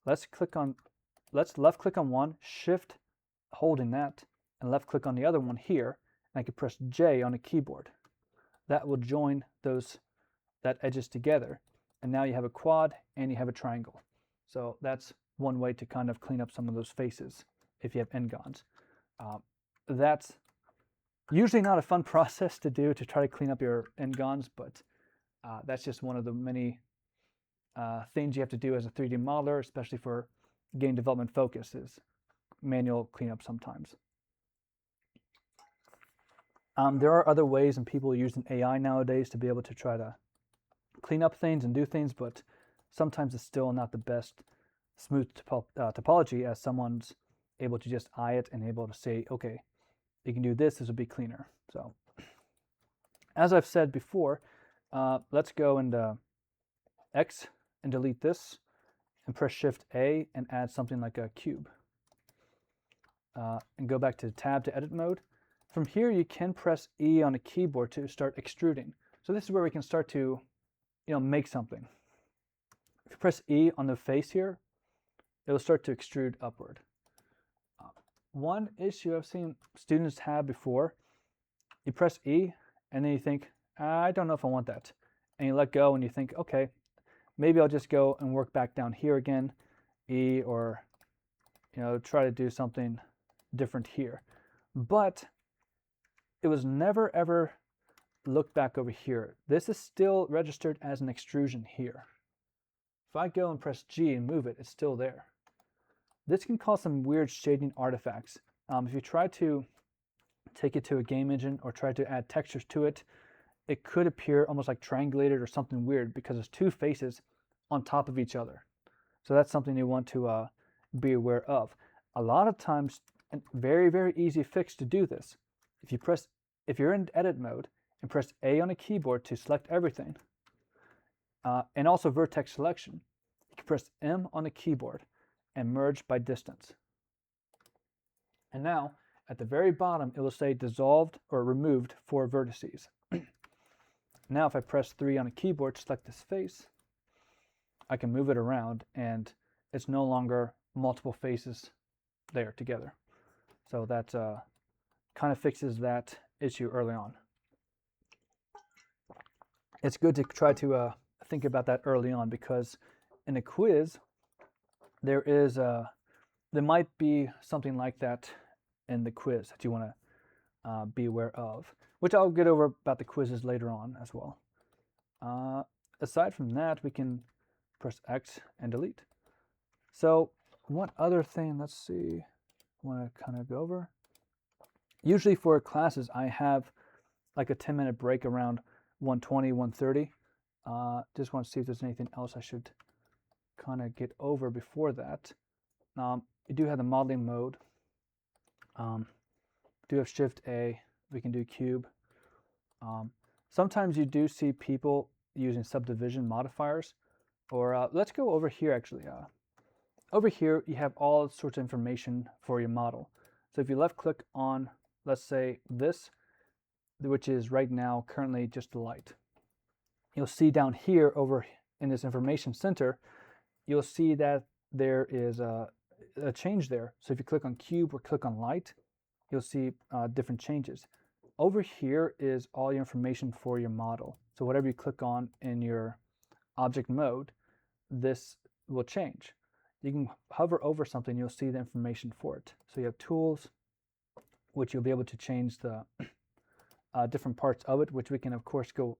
Let's left click on one, shift holding that, and left click on the other one here, and I can press J on a keyboard. That will join that edges together, and now you have a quad and you have a triangle. So that's one way to kind of clean up some of those faces if you have n-gons. That's usually not a fun process to do, to try to clean up your n-gons, but that's just one of the many things you have to do as a 3D modeler, especially for game development focus, is manual cleanup sometimes. There are other ways, and people use an AI nowadays to be able to try to clean up things and do things, but sometimes it's still not the best smooth topology, as someone's able to just eye it and able to say, okay, you can do this, this will be cleaner. So as I've said before, let's go into X and delete this, and press Shift A and add something like a cube. And go back to tab to edit mode. From here, you can press E on a keyboard to start extruding. So this is where we can start to, make something. If you press E on the face here, it'll start to extrude upward. One issue I've seen students have before, you press E and then you think, I don't know if I want that. and you let go and you think, okay, maybe I'll just go and work back down here again, E, or try to do something different here. But it was never ever looked back over here. This is still registered as an extrusion here. If I go and press G and move it, it's still there. This can cause some weird shading artifacts. If you try to take it to a game engine or try to add textures to it, it could appear almost like triangulated or something weird because there's two faces on top of each other. So that's something you want to be aware of. A lot of times, a very, very easy fix to do this. If you're in edit mode and press A on a keyboard to select everything, and also vertex selection, you can press M on the keyboard and merge by distance. And now, at the very bottom, it will say dissolved or removed 4 vertices. Now, if I press 3 on a keyboard to select this face, I can move it around and it's no longer multiple faces there together. So that kind of fixes that issue early on. It's good to try to think about that early on, because in a quiz, there might be something like that in the quiz that you want to be aware of, which I'll get over about the quizzes later on as well. Aside from that, we can press X and delete. So one other thing, let's see, I want to kind of go over. Usually for classes, I have like a 10-minute break around 1:20, 1:30. Just want to see if there's anything else I should kind of get over before that. You do have the modeling mode. Do have Shift A. We can do cube. Sometimes you do see people using subdivision modifiers, or let's go over here actually. Over here you have all sorts of information for your model. So if you left click on, let's say this, which is right now currently just a light, you'll see down here over in this information center, you'll see that there is a change there. So if you click on cube or click on light, you'll see different changes. Over here is all your information for your model. So whatever you click on in your object mode, this will change. You can hover over something, you'll see the information for it. So you have tools, which you'll be able to change the different parts of it, which we can of course go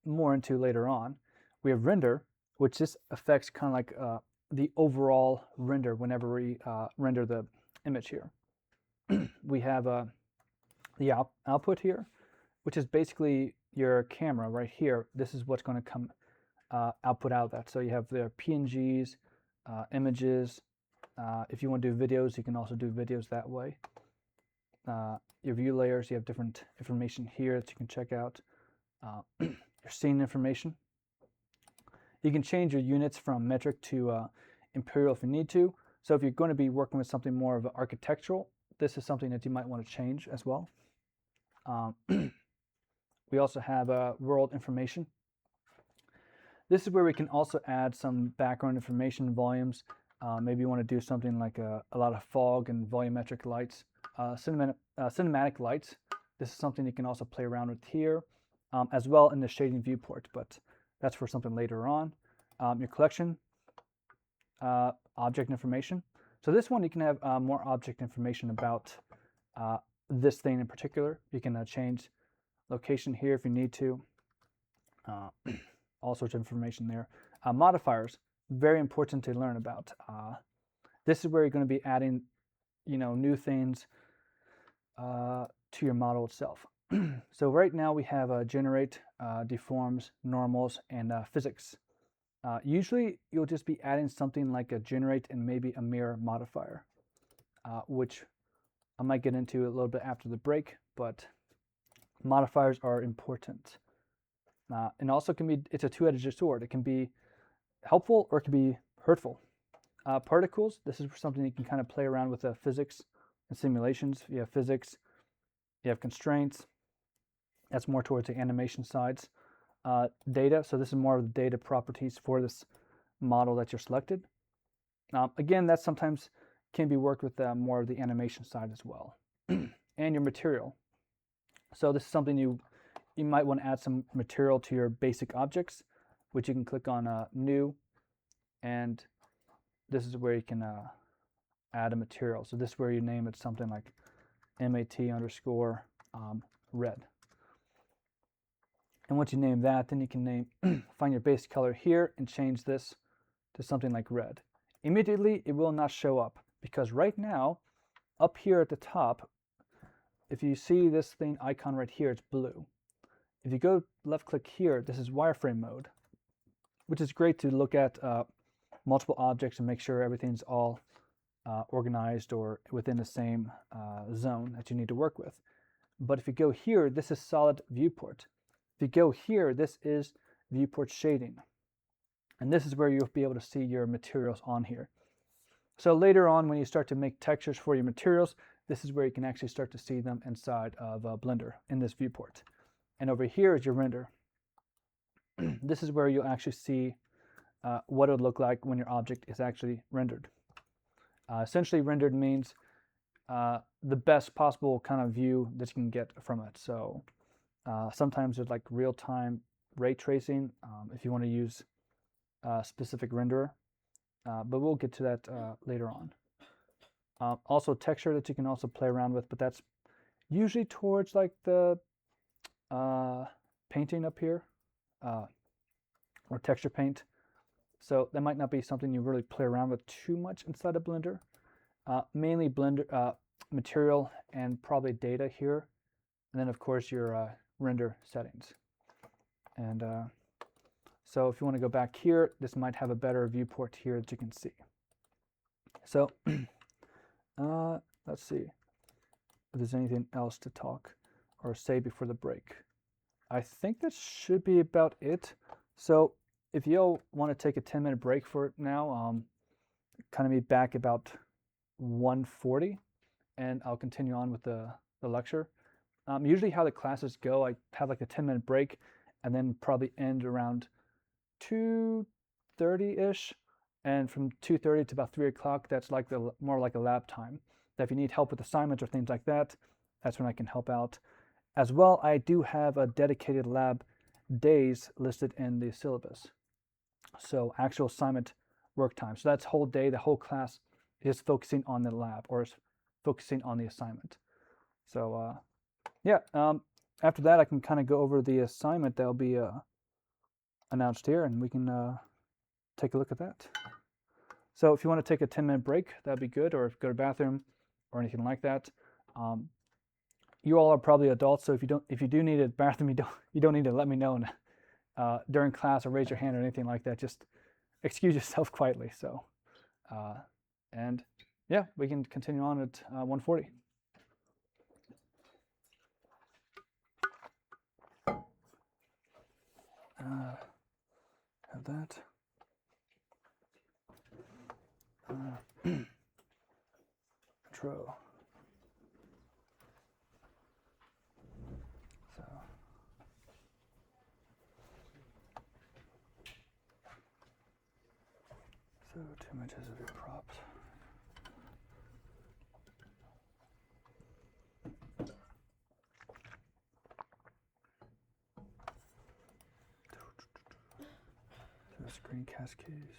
more into later on. We have render, which this affects kind of like the overall render whenever we render the image here. We have the output here, which is basically your camera right here. This is what's going to come output out of that. So you have the PNGs, images. If you want to do videos, you can also do videos that way. Your view layers, you have different information here that you can check out. Your scene information. You can change your units from metric to imperial if you need to. So if you're going to be working with something more of an architectural, this is something that you might want to change as well. We also have world information. This is where we can also add some background information, volumes. Maybe you want to do something like a lot of fog and volumetric lights. Cinematic lights. This is something you can also play around with here, as well in the shading viewport, but that's for something later on. Your collection, object information. So this one you can have more object information about this thing in particular. You can change location here if you need to. All sorts of information there. Modifiers, very important to learn about. This is where you're going to be adding, new things to your model itself. So right now we have generate, deforms, normals, and physics. Usually you'll just be adding something like a generate and maybe a mirror modifier, which I might get into a little bit after the break, but modifiers are important. And also it's a two-edged sword. It can be helpful or it can be hurtful. Particles, this is something you can kind of play around with physics and simulations. You have physics, you have constraints. That's more towards the animation sides. Data, so this is more of the data properties for this model that you're selected. Again, that sometimes can be worked with more of the animation side as well. And your material. So this is something you you might want to add some material to your basic objects, which you can click on New, and this is where you can add a material. So this is where you name it something like MAT_red. And once you name that, then you can find your base color here and change this to something like red. Immediately, it will not show up because right now, up here at the top, if you see this thing icon right here, it's blue. If you go left click here, this is wireframe mode, which is great to look at multiple objects and make sure everything's all organized or within the same zone that you need to work with. But if you go here, this is solid viewport. If you go here, this is viewport shading. And this is where you'll be able to see your materials on here. So later on, when you start to make textures for your materials, this is where you can actually start to see them inside of Blender in this viewport. And over here is your render. This is where you'll actually see what it would look like when your object is actually rendered. Essentially, rendered means the best possible kind of view that you can get from it. So sometimes there's like real-time ray tracing if you want to use a specific renderer, but we'll get to that later on. Also texture that you can also play around with, but that's usually towards like the painting up here, or texture paint. So that might not be something you really play around with too much inside of Blender. Mainly Blender material and probably data here, and then of course your render settings. And so if you want to go back here, this might have a better viewport here that you can see. So let's see if there's anything else to talk or say before the break. I think that should be about it. So if you'll want to take a 10-minute break for it now, kind of be back about 1:40, and I'll continue on with the lecture. Usually how the classes go, I have like a 10-minute break and then probably end around 2:30-ish, and from 2:30 to about 3 o'clock, that's like more like a lab time. That if you need help with assignments or things like that, that's when I can help out. As well, I do have a dedicated lab days listed in the syllabus. So actual assignment work time. So that's whole day, the whole class is focusing on the lab or is focusing on the assignment. So yeah, after that I can kind of go over the assignment that'll be announced here, and we can take a look at that. So if you want to take a 10-minute break, that'd be good, or go to the bathroom or anything like that. You all are probably adults, so if you do need a bathroom, you don't need to let me know during class or raise your hand or anything like that. Just excuse yourself quietly. So, and yeah, we can continue on at 1:40. Have that. Intro. So 2 images of your props. So screen cascades.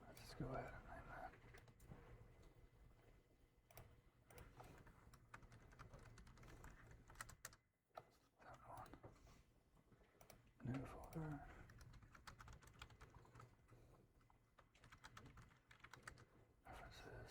Let's go ahead and name that. That one. New folder. References.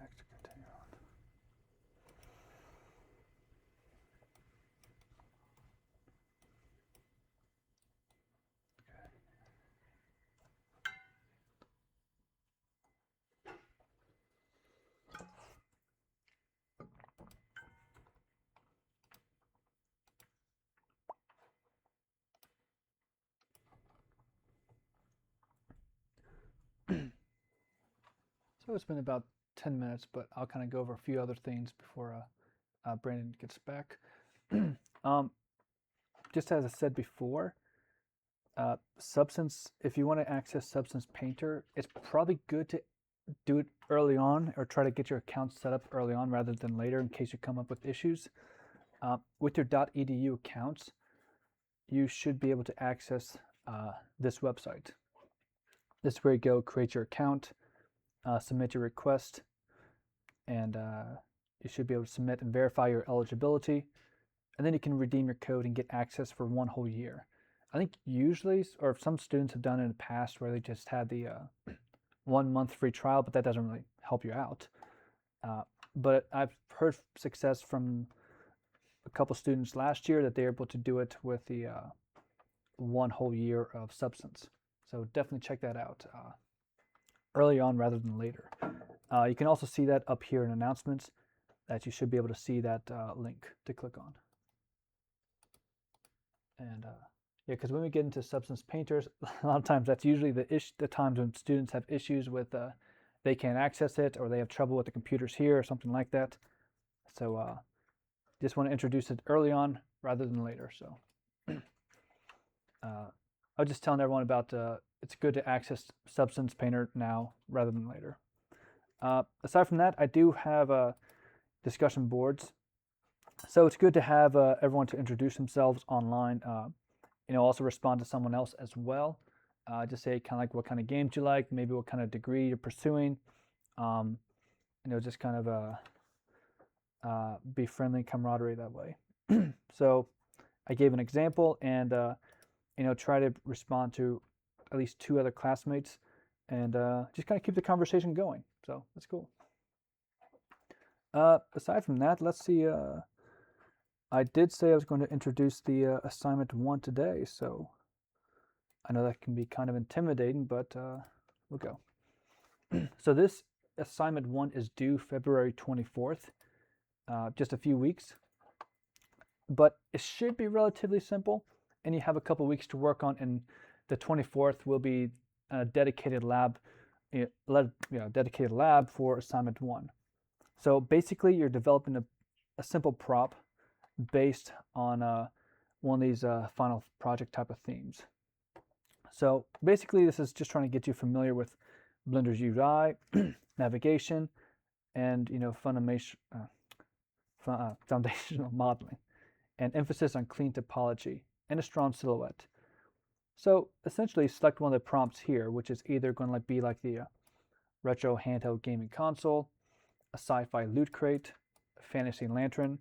Next, continue on. So it's been about 10 minutes, but I'll kind of go over a few other things before Brandon gets back. um, just as I said before, if you want to access Substance Painter, it's probably good to do it early on or try to get your account set up early on rather than later in case you come up with issues. With your .edu accounts, you should be able to access this website. This is where you go create your account, submit your request, and you should be able to submit and verify your eligibility, and then you can redeem your code and get access for 1 whole year. I think usually, or some students have done it in the past where they just had the 1 month free trial, but that doesn't really help you out. But I've heard success from a couple students last year that they're able to do it with the 1 whole year of Substance. So definitely check that out early on rather than later. You can also see that up here in announcements that you should be able to see that link to click on. And yeah, because when we get into Substance Painters, a lot of times that's usually the times when students have issues with they can't access it or they have trouble with the computers here or something like that. So just want to introduce it early on rather than later. So I was just telling everyone about it's good to access Substance Painter now rather than later. Aside from that, I do have discussion boards. So it's good to have everyone to introduce themselves online. Also respond to someone else as well. Just say kind of like what kind of games you like, maybe what kind of degree you're pursuing. Just kind of be friendly, camaraderie that way. So I gave an example and try to respond to at least 2 other classmates and just kind of keep the conversation going. So that's cool. Aside from that, let's see. I did say I was going to introduce the assignment 1 today, so I know that can be kind of intimidating, but we'll go. So this assignment 1 is due February 24th, just a few weeks, but it should be relatively simple, and you have a couple weeks to work on, and the 24th will be a dedicated lab, dedicated lab for assignment 1. So basically, you're developing a simple prop based on one of these final project type of themes. So basically, this is just trying to get you familiar with Blender's UI, navigation, and foundational modeling, and emphasis on clean topology and a strong silhouette. So essentially, select one of the prompts here, which is either going to be like the retro handheld gaming console, a sci-fi loot crate, a fantasy lantern,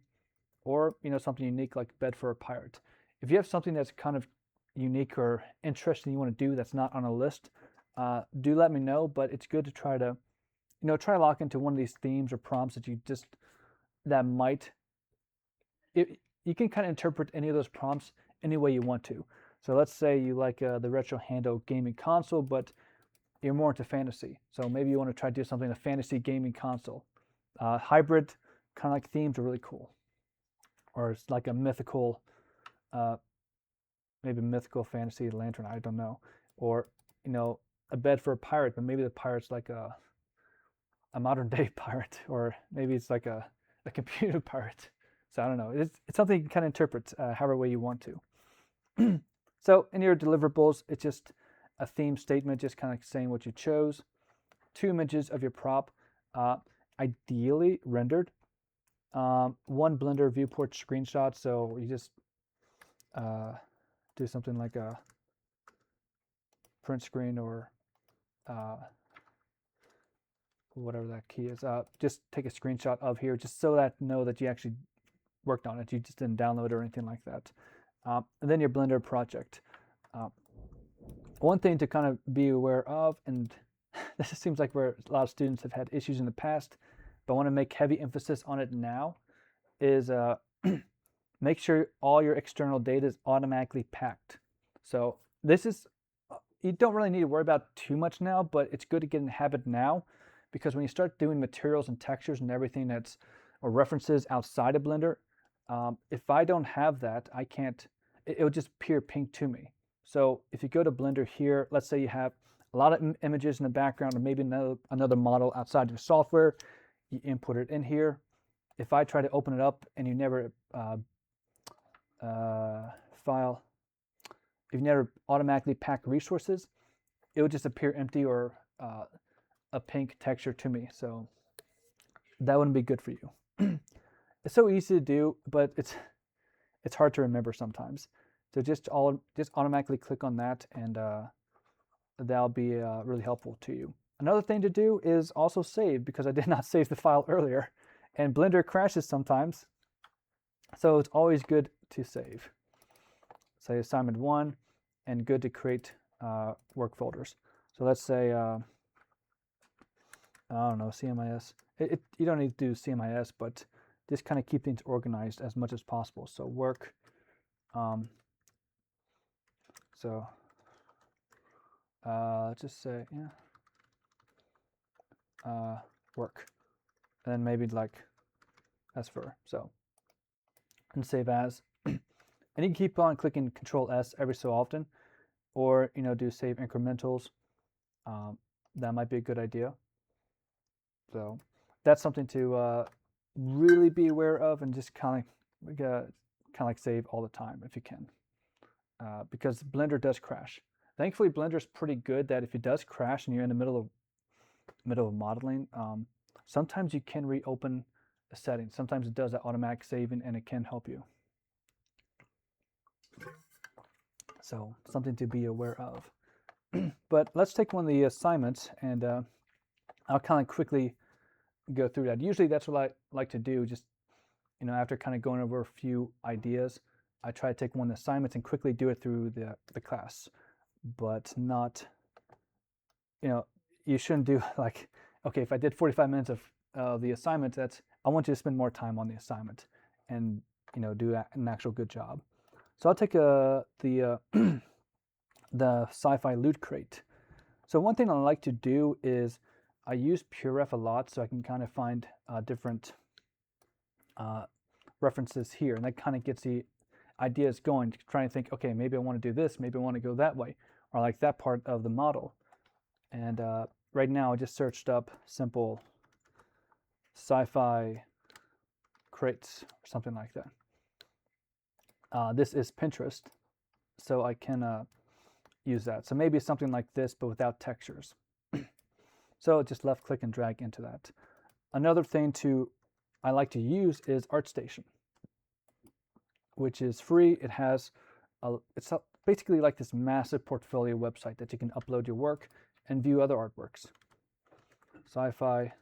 or something unique like bed for a pirate. If you have something that's kind of unique or interesting you want to do that's not on a list, do let me know. But it's good to try to lock into one of these themes or prompts that you can kind of interpret any of those prompts any way you want to. So let's say you like the retro handheld gaming console, but you're more into fantasy. So maybe you want to try to do something, a fantasy gaming console. Hybrid kind of like themes are really cool. Or it's like a mythical, maybe mythical fantasy lantern, I don't know. Or, a bed for a pirate, but maybe the pirate's like a modern day pirate, or maybe it's like a computer pirate. So I don't know. It's something you can kind of interpret however way you want to. So in your deliverables, it's just a theme statement, just kind of saying what you chose. 2 images of your prop, ideally rendered. 1 Blender viewport screenshot, so you just do something like a print screen or whatever that key is. Just take a screenshot of here, just so that know that you actually worked on it. You just didn't download it or anything like that. And then your Blender project. One thing to kind of be aware of, and this seems like where a lot of students have had issues in the past, but I want to make heavy emphasis on it now, is make sure all your external data is automatically packed. So this is, you don't really need to worry about too much now, but it's good to get in the habit now, because when you start doing materials and textures and everything that's, or references outside of Blender, if I don't have that, I can't, it will just appear pink to me. So if you go to Blender here, let's say you have a lot of images in the background, or maybe another model outside your software, you input it in here. If I try to open it up and you never if you never automatically pack resources, it would just appear empty or a pink texture to me. So that wouldn't be good for you. It's so easy to do, but it's hard to remember sometimes. So just automatically click on that, and that'll be really helpful to you. Another thing to do is also save, because I did not save the file earlier, and Blender crashes sometimes. So it's always good to save. Say assignment 1, and good to create work folders. So let's say, I don't know, CMIS. You don't need to do CMIS, but just kind of keep things organized as much as possible. So work, let's just say, work, and then maybe like S for, so, and save as. And you can keep on clicking Control S every so often, or do save incrementals. That might be a good idea. So that's something to really be aware of, and just kind of like save all the time if you can, because Blender does crash. Thankfully, Blender is pretty good that if it does crash and you're in the middle of modeling, sometimes you can reopen a setting. Sometimes it does that automatic saving, and it can help you. So something to be aware of. But let's take one of the assignments, and I'll kind of quickly go through that. Usually that's what I like to do, just after kind of going over a few ideas, I try to take one of the assignments and quickly do it through the class. But not, you shouldn't do like, okay, if I did 45 minutes of the assignment, I want you to spend more time on the assignment and do an actual good job. So I'll take the sci-fi loot crate. So one thing I like to do is I use PureRef a lot, so I can kind of find different references here, and that kind of gets the ideas going, trying to think, okay, maybe I want to do this, maybe I want to go that way, or like that part of the model. And right now I just searched up simple sci-fi crates or something like that. This is Pinterest, so I can use that. So maybe something like this, but without textures. So just left click and drag into that. Another thing I like to use is ArtStation, which is free. It has it's basically like this massive portfolio website that you can upload your work and view other artworks. Sci-fi,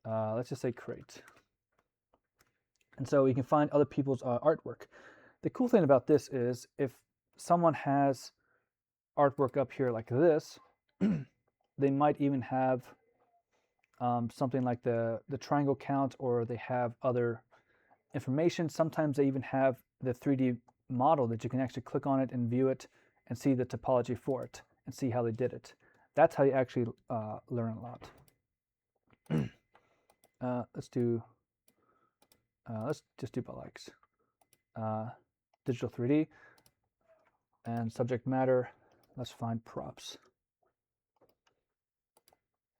let's just say crate. And so you can find other people's artwork. The cool thing about this is if someone has artwork up here like this, they might even have something like the triangle count, or they have other information. Sometimes they even have the 3D model that you can actually click on it and view it and see the topology for it and see how they did it. That's how you actually learn a lot. Let's just do by likes. Digital 3D and subject matter. Let's find props.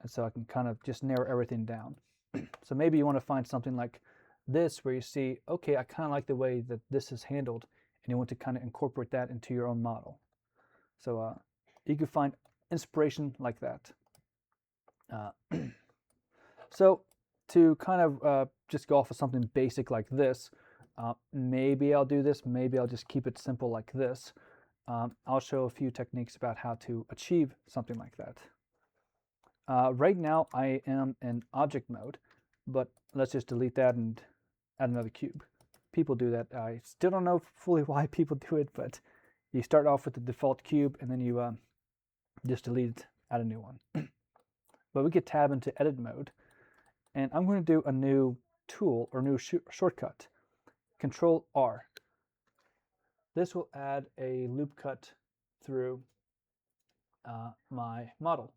And so I can kind of just narrow everything down. So maybe you want to find something like this, where you see, okay, I kind of like the way that this is handled, and you want to kind of incorporate that into your own model. So you can find inspiration like that. So to kind of just go off of something basic like this, maybe I'll do this, maybe I'll just keep it simple like this. I'll show a few techniques about how to achieve something like that. Right now I am in object mode, but let's just delete that and add another cube. People do that. I still don't know fully why people do it, but you start off with the default cube and then you just delete it, add a new one. But we could tab into edit mode, And I'm going to do a new tool or new shortcut, Control R. This will add a loop cut through my model.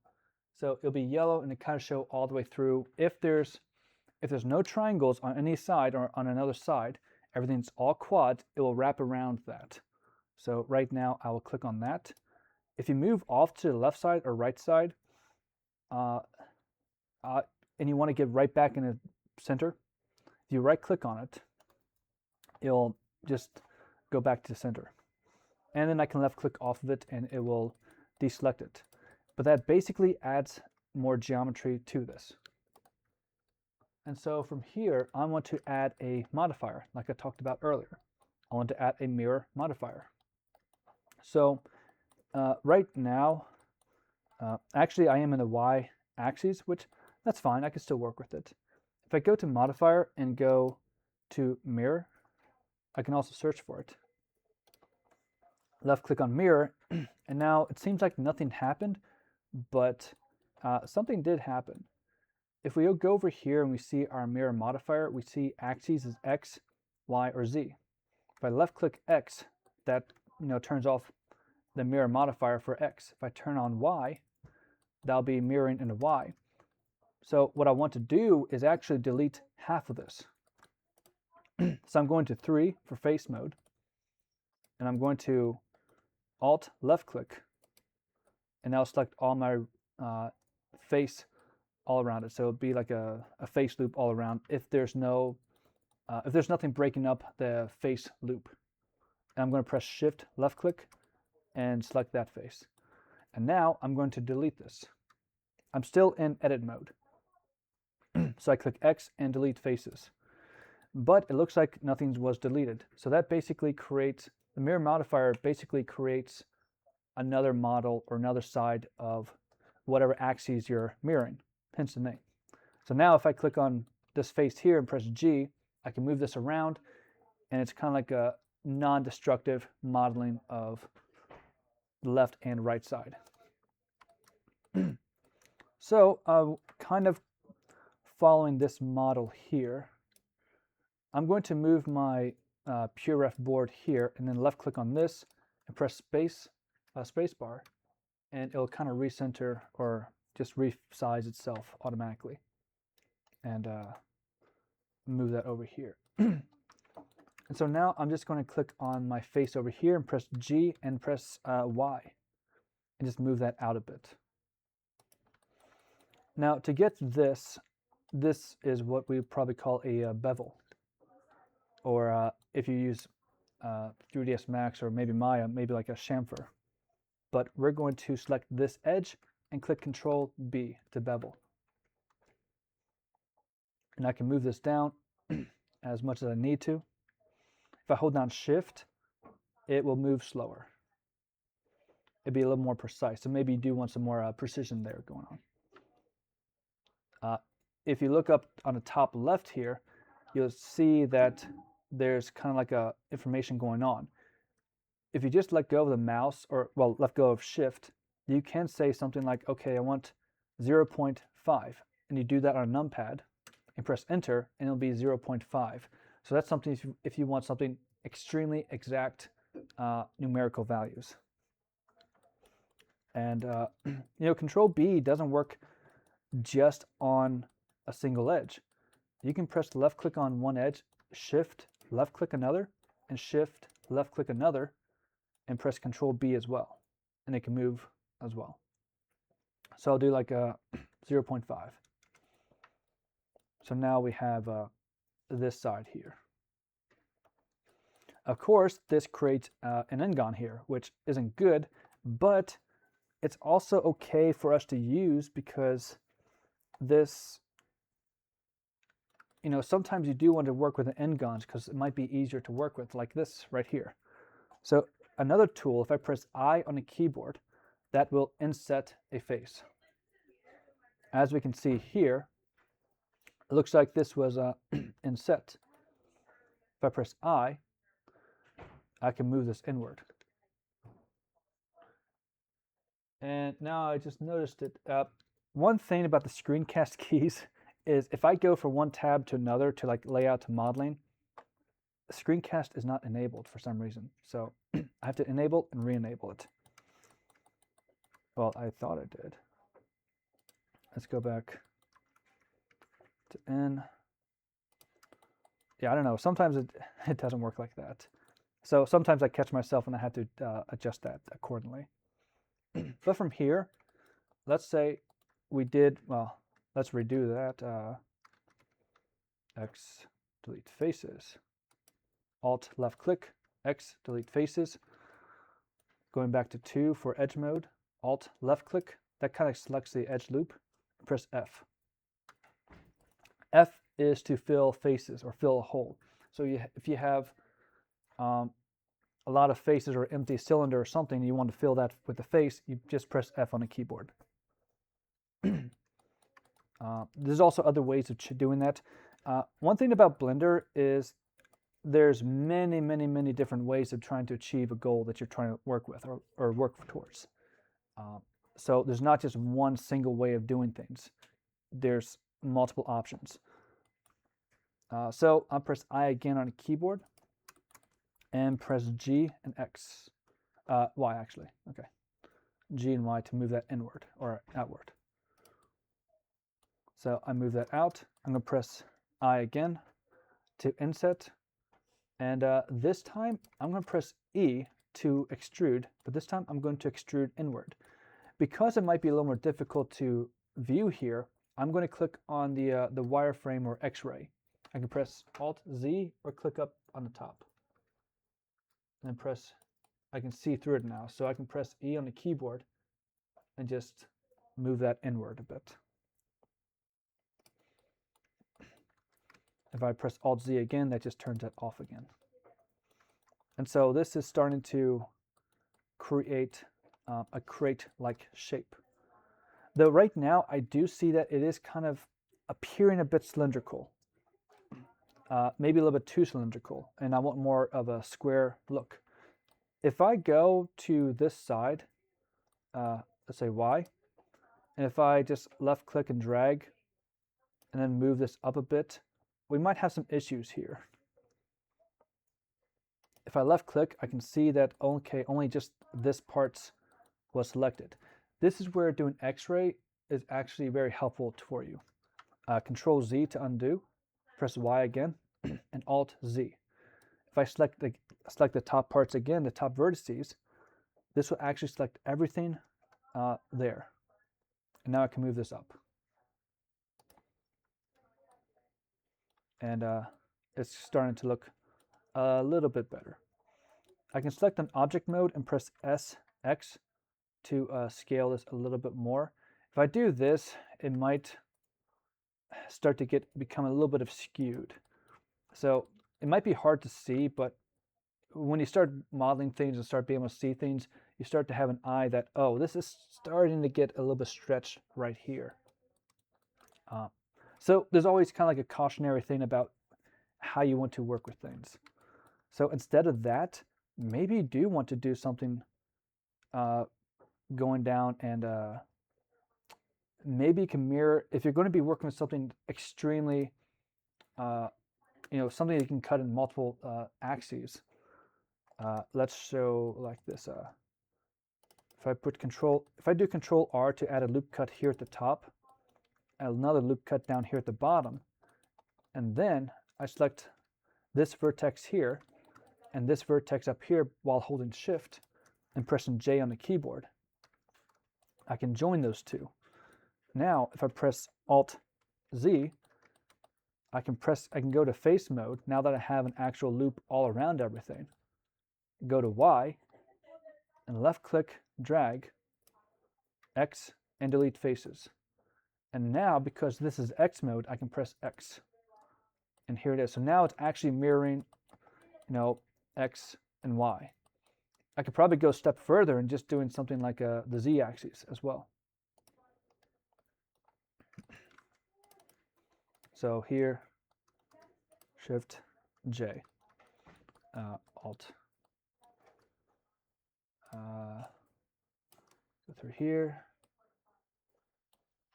So it'll be yellow and it kind of show all the way through. If there's no triangles on any side or on another side, everything's all quad, it will wrap around that. So right now I will click on that. If you move off to the left side or right side, and you want to get right back in the center, if you right click on it, it'll just go back to the center. And then I can left click off of it and it will deselect it. But that basically adds more geometry to this. And so from here, I want to add a modifier like I talked about earlier. I want to add a mirror modifier. So right now, actually I am in the Y axis, which that's fine, I can still work with it. If I go to modifier and go to mirror, I can also search for it. Left click on mirror, and now it seems like nothing happened, but something did happen. If we go over here and we see our mirror modifier, we see axes is X, Y, or Z. If I left click X, that turns off the mirror modifier for X. If I turn on Y, that'll be mirroring into Y. So what I want to do is actually delete half of this. So I'm going to 3 for face mode, and I'm going to Alt left click, and now select all my face all around it. So it'll be like a face loop all around if there's nothing breaking up the face loop. And I'm going to press Shift left click and select that face. And now I'm going to delete this. I'm still in edit mode. So I click X and delete faces. But it looks like nothing was deleted. So that basically creates, the mirror modifier basically creates another model or another side of whatever axes you're mirroring, hence the name. So now if I click on this face here and press G, I can move this around, and it's kind of like a non-destructive modeling of the left and right side. So kind of following this model here, I'm going to move my PureRef board here and then left click on this and press space bar, and it'll kind of recenter or just resize itself automatically, and move that over here. And so now I'm just going to click on my face over here and press G and press Y and just move that out a bit. Now to get this is what we probably call a bevel, or if you use 3ds Max or maybe Maya, maybe like a chamfer. But we're going to select this edge and click Control B to bevel. And I can move this down as much as I need to. If I hold down Shift, it will move slower. It'd be a little more precise. So maybe you do want some more precision there going on. If you look up on the top left here, you'll see that there's kind of like a information going on. If you just let go of the mouse, or well, let go of Shift, you can say something like, okay, I want 0.5, and you do that on a numpad and press enter, and it'll be 0.5. So that's something if you want something extremely exact numerical values. And Control B doesn't work just on a single edge. You can press left click on one edge, Shift left click another, and Shift left click another, and press Control B as well, and it can move as well. So I'll do like a 0.5. So now we have this side here. Of course, this creates an n-gon here, which isn't good, but it's also okay for us to use because this, sometimes you do want to work with the n-gons because it might be easier to work with, like this right here. So another tool, if I press I on the keyboard, that will inset a face. As we can see here, it looks like this was inset. If I press I can move this inward. And now I just noticed it. One thing about the screencast keys is if I go from one tab to another to like layout to modeling, screencast is not enabled for some reason. So I have to enable and re-enable it. Well, I thought I did. Let's go back to N. Yeah, I don't know. Sometimes it doesn't work like that. So sometimes I catch myself and I have to adjust that accordingly. But from here, let's say we did, well, let's redo that. X, delete faces. Alt, left click, X, delete faces. Going back to 2 for edge mode. Alt, left click. That kind of selects the edge loop. Press F. F is to fill faces or fill a hole. So if you have a lot of faces or empty cylinder or something, you want to fill that with the face, you just press F on the keyboard. There's also other ways of doing that. One thing about Blender is there's many different ways of trying to achieve a goal that you're trying to work with or work towards. So there's not just one single way of doing things. There's multiple options. So I'll press I again on the keyboard and press G and X. Y actually, okay. G and Y to move that inward or outward. So I move that out. I'm going to press I again to inset. And this time I'm going to press E to extrude, but this time I'm going to extrude inward. Because it might be a little more difficult to view here, I'm going to click on the wireframe or X-ray. I can press Alt-Z or click up on the top. And then I can see through it now. So I can press E on the keyboard and just move that inward a bit. If I press Alt-Z again, that just turns it off again. And so this is starting to create a crate-like shape. Though right now I do see that it is kind of appearing a bit cylindrical. Maybe a little bit too cylindrical, and I want more of a square look. If I go to this side, let's say Y, and if I just left click and drag and then move this up a bit, we might have some issues here. If I left click, I can see that only just this part was selected. This is where doing X-ray is actually very helpful for you. Control Z to undo, press Y again, and Alt Z. If I select the top parts again, the top vertices, this will actually select everything there. And now I can move this up. And it's starting to look a little bit better. I can select an object mode and press SX to scale this a little bit more. If I do this, it might start to become a little bit of skewed. So it might be hard to see, but when you start modeling things and start being able to see things, you start to have an eye that, oh, this is starting to get a little bit stretched right here. So there's always kind of like a cautionary thing about how you want to work with things. So instead of that, maybe you do want to do something going down and maybe you can mirror, if you're going to be working with something extremely, something that you can cut in multiple axes. Let's show like this. If I do Control R to add a loop cut here at the top, another loop cut down here at the bottom, and then I select this vertex here and this vertex up here while holding Shift and pressing J on the keyboard, I can join those two. Now, if I press Alt Z, I can go to face mode now that I have an actual loop all around everything. Go to Y and left click, drag, X, and delete faces. And now, because this is X mode, I can press X. And here it is. So now it's actually mirroring, X and Y. I could probably go a step further and just doing something like the Z axis as well. So here, Shift J, Alt. Go through here.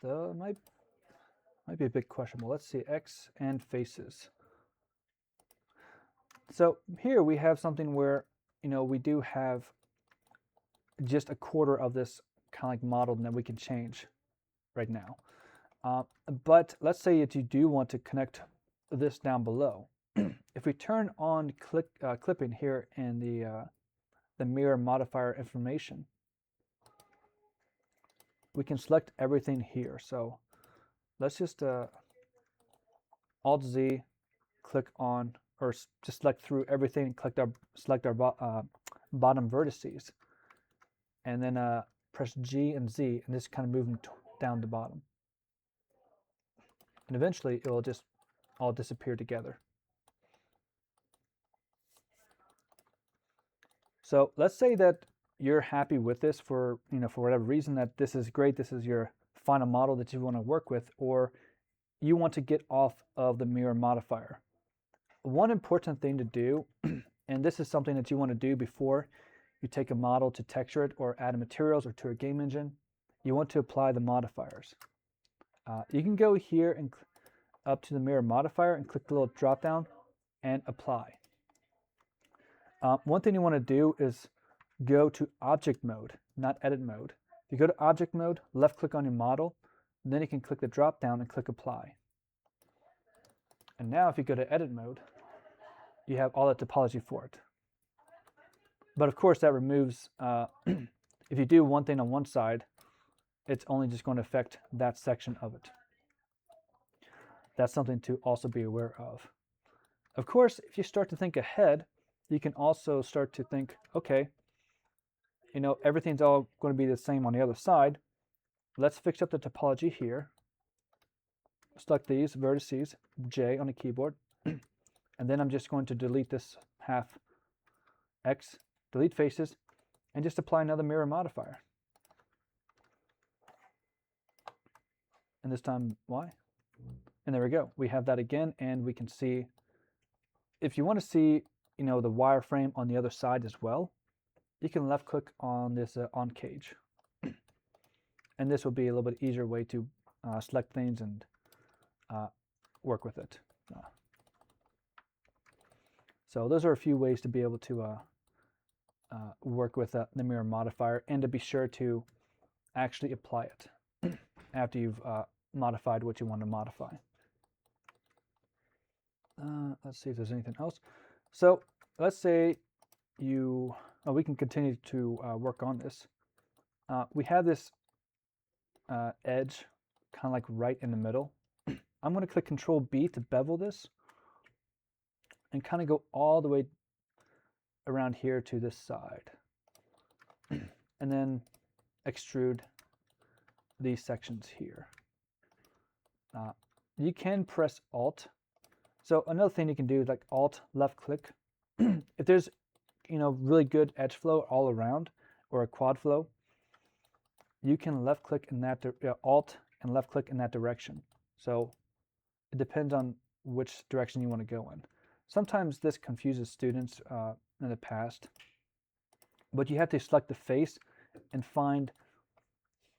So Might be a bit questionable. Let's see, X and faces. So here we have something where, we do have just a quarter of this kind of like model that we can change right now. But let's say that you do want to connect this down below. If we turn on clipping here in the mirror modifier information, we can select everything here. So let's just Alt-Z, click on, or just select through everything and select our bottom vertices. And then press G and Z, and just kind of move them down to bottom. And eventually it will just all disappear together. So let's say that you're happy with this for whatever reason, that this is great, this is your final model that you want to work with, or you want to get off of the mirror modifier. One important thing to do, and this is something that you want to do before you take a model to texture it or add materials or to a game engine, you want to apply the modifiers. You can go here and up to the mirror modifier and click the little drop down and apply. One thing you want to do is go to object mode, not edit mode. If you go to object mode, left click on your model, then you can click the drop down and click apply. And now if you go to edit mode, you have all the topology for it. But of course that removes, if you do one thing on one side, it's only just going to affect that section of it. That's something to also be aware of. Of course, if you start to think ahead, you can also start to think, okay, everything's all going to be the same on the other side. Let's fix up the topology here. Select these vertices, J on the keyboard, and then I'm just going to delete this half X, delete faces, and just apply another mirror modifier. And this time Y. And there we go. We have that again, and we can see, if you want to see, the wireframe on the other side as well, you can left click on this on cage. And this will be a little bit easier way to select things and work with it. So those are a few ways to be able to work with the mirror modifier, and to be sure to actually apply it after you've modified what you want to modify. Let's see if there's anything else. So let's say we can continue to work on this. We have this edge kind of like right in the middle. I'm going to click Control B to bevel this and kind of go all the way around here to this side. And then extrude these sections here. You can press Alt. So another thing you can do is like Alt left click. If there's really good edge flow all around, or a quad flow, you can left click in that Alt and left click in that direction. So it depends on which direction you want to go in. Sometimes this confuses students in the past, but you have to select the face and find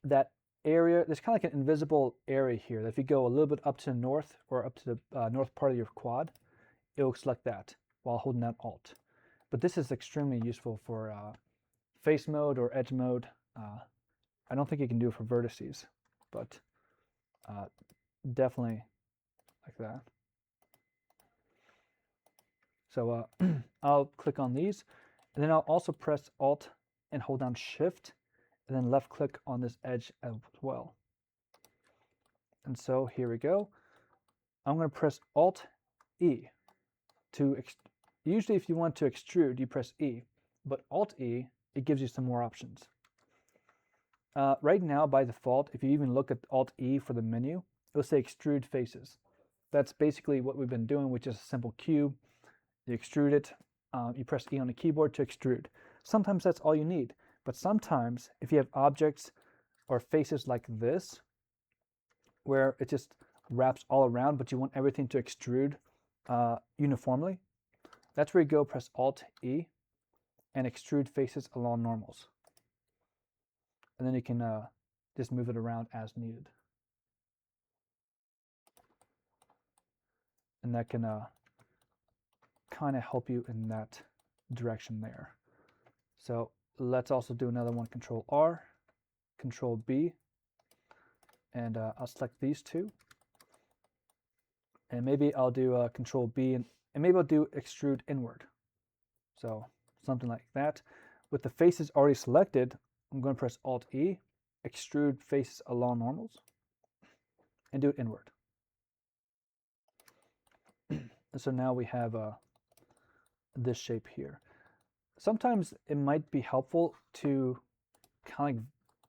that area. There's kind of like an invisible area here that if you go a little bit up to the north or up to the north part of your quad, it will select that while holding that Alt. But this is extremely useful for face mode or edge mode. I don't think you can do it for vertices, but definitely like that. So I'll click on these, and then I'll also press Alt and hold down Shift, and then left click on this edge as well. And so here we go. I'm going to press Alt E to usually if you want to extrude, you press E, but Alt E, it gives you some more options. Right now, by default, if you even look at Alt E for the menu, it'll say extrude faces. That's basically what we've been doing, which is a simple cube. You extrude it, you press E on the keyboard to extrude. Sometimes that's all you need, but sometimes if you have objects or faces like this, where it just wraps all around, but you want everything to extrude uniformly, that's where you go press Alt E and extrude faces along normals. And then you can just move it around as needed. and that can kind of help you in that direction there. So let's also do another one, Control R, Control B, and I'll select these two. And maybe I'll do Control B, and maybe I'll do Extrude Inward. So something like that. With the faces already selected, I'm going to press Alt-E, Extrude Faces Along Normals, and do it inward. And so now we have this shape here. Sometimes it might be helpful to kind of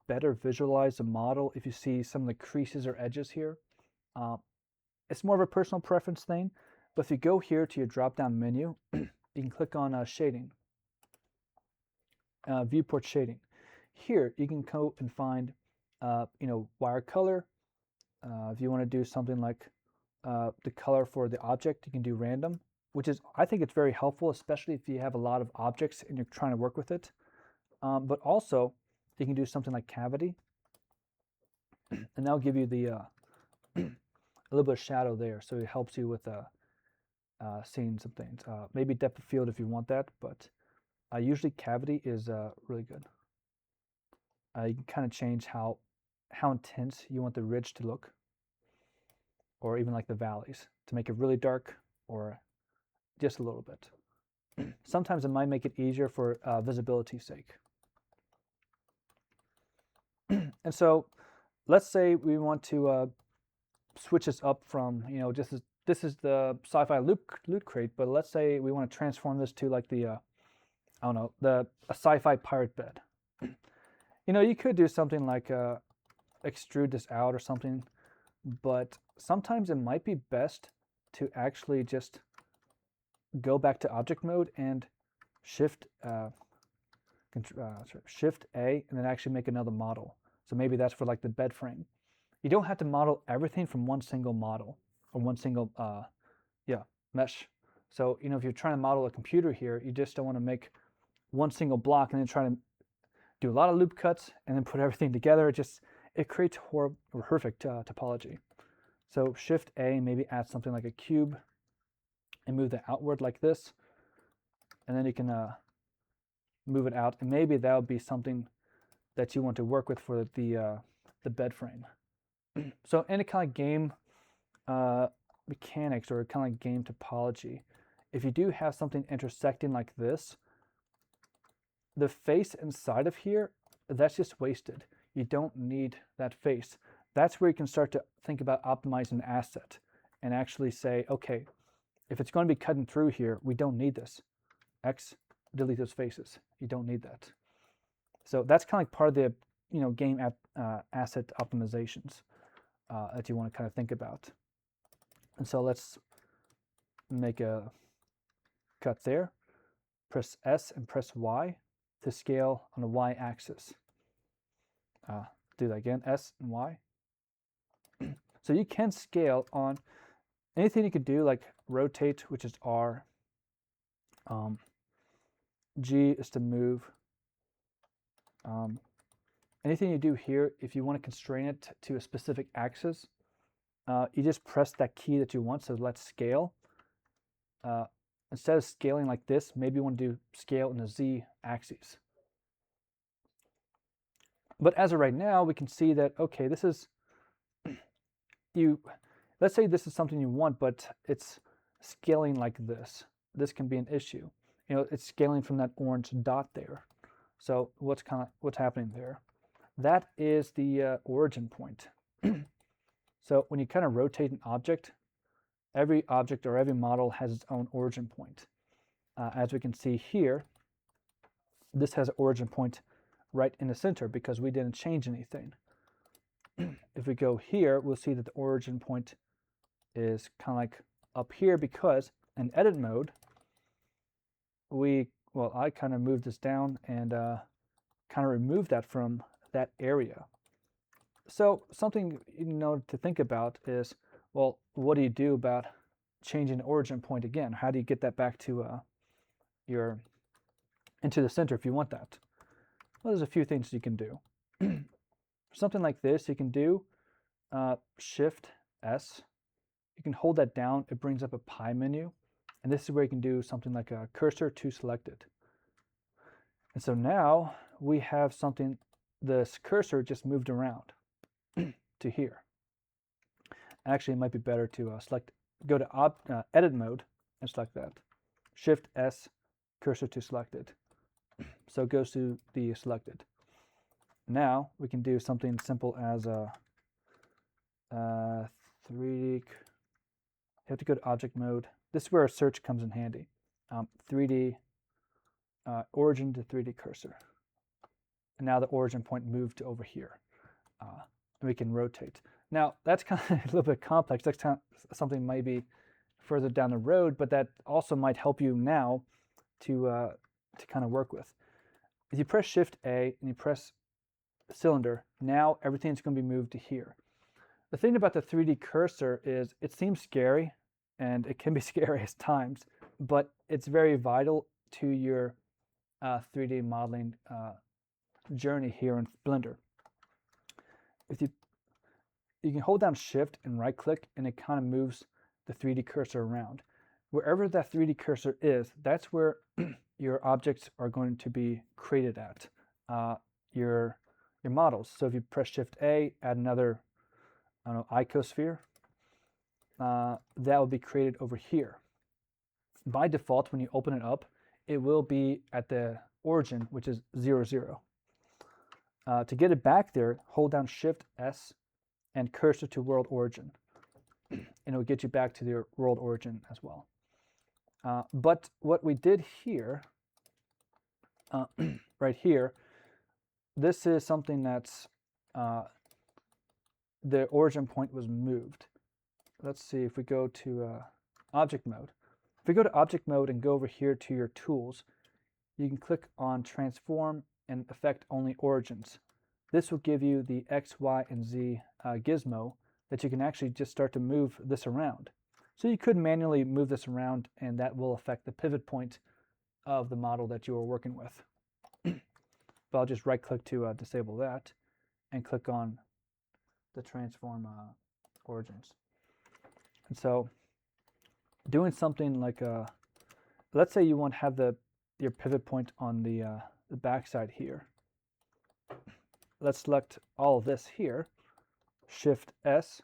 better visualize the model if you see some of the creases or edges here. It's more of a personal preference thing, but if you go here to your drop-down menu, you can click on shading, viewport shading. Here you can go and find, wire color. If you want to do something like the color for the object, you can do random, which is, I think it's very helpful, especially if you have a lot of objects and you're trying to work with it. But also, you can do something like cavity, and that'll give you the a little bit of shadow there, so it helps you with seeing some things. Maybe depth of field if you want that, but usually cavity is really good. You can kind of change how intense you want the ridge to look, or even like the valleys, to make it really dark or just a little bit. Sometimes it might make it easier for visibility's sake. And so let's say we want to switch this up from, this is the sci-fi loot crate, but let's say we want to transform this to like the, a sci-fi pirate bed. You could do something like extrude this out or something, but sometimes it might be best to actually just go back to object mode and Shift Shift A, and then actually make another model. So maybe that's for like the bed frame. You don't have to model everything from one single model or one single mesh. So if you're trying to model a computer here, you just don't want to make one single block and then try to do a lot of loop cuts and then put everything together. It creates horrific topology. So Shift A, maybe add something like a cube and move that outward like this, and then you can move it out, and maybe that would be something that you want to work with for the bed frame. So any kind of game mechanics or kind of like game topology, if you do have something intersecting like this, the face inside of here, that's just wasted. You don't need that face. That's where you can start to think about optimizing an asset and actually say, okay, if it's going to be cutting through here, we don't need this. X, delete those faces. You don't need that. So that's kind of like part of the game asset optimizations that you want to kind of think about. And so let's make a cut there. Press S and press Y to scale on the Y axis. Do that again, S and Y. So you can scale on anything you could do, like rotate, which is R. G is to move. Anything you do here, if you want to constrain it to a specific axis, you just press that key that you want. So let's scale. Instead of scaling like this, maybe you want to do scale in the Z axis. But as of right now, we can see that, okay, this is, let's say this is something you want, but it's scaling like this. This can be an issue. It's scaling from that orange dot there. So what's happening there? That is the origin point. So when you kind of rotate an object, every object or every model has its own origin point. As we can see here, this has an origin point right in the center because we didn't change anything. If we go here, we'll see that the origin point is kind of like up here because in edit mode, I kind of moved this down and kind of removed that from that area. So something to think about is, well, what do you do about changing the origin point again? How do you get that back to into the center if you want that? Well, there's a few things you can do. Something like this, you can do Shift S you can hold that down. It brings up a pie menu. And this is where you can do something like a cursor to selected. And so now we have something, this cursor just moved around to here. Actually, it might be better to go to edit mode and select that. Shift S, cursor to selected. So it goes to the selected. Now we can do something simple as a 3D. You have to go to object mode. This is where a search comes in handy. 3D origin to 3D cursor. And now the origin point moved to over here. And we can rotate. Now that's kind of a little bit complex. That's kind of something maybe further down the road, but that also might help you now to kind of work with. If you press Shift A and you press cylinder, now everything's going to be moved to here. The thing about the 3D cursor is it seems scary, and it can be scary at times, but it's very vital to your 3D modeling journey here in Blender. If you can hold down Shift and right click, and it kind of moves the 3D cursor around. Wherever that 3D cursor is, that's where your objects are going to be created at, your models. So if you press Shift A, add another, I don't know, icosphere, that will be created over here. By default, when you open it up, it will be at the origin, which is 0, 0. To get it back there, hold down Shift S and cursor to world origin, and it will get you back to the world origin as well. But what we did here, right here, this is something that's the origin point was moved. Let's see if we go to object mode. If we go to object mode and go over here to your tools, you can click on transform and affect only origins. This will give you the X, Y, and Z gizmo that you can actually just start to move this around. So you could manually move this around, and that will affect the pivot point of the model that you are working with. But I'll just right click to disable that and click on the transform origins. And so doing something like let's say you want to have your pivot point on the back side here. Let's select all of this here, Shift S,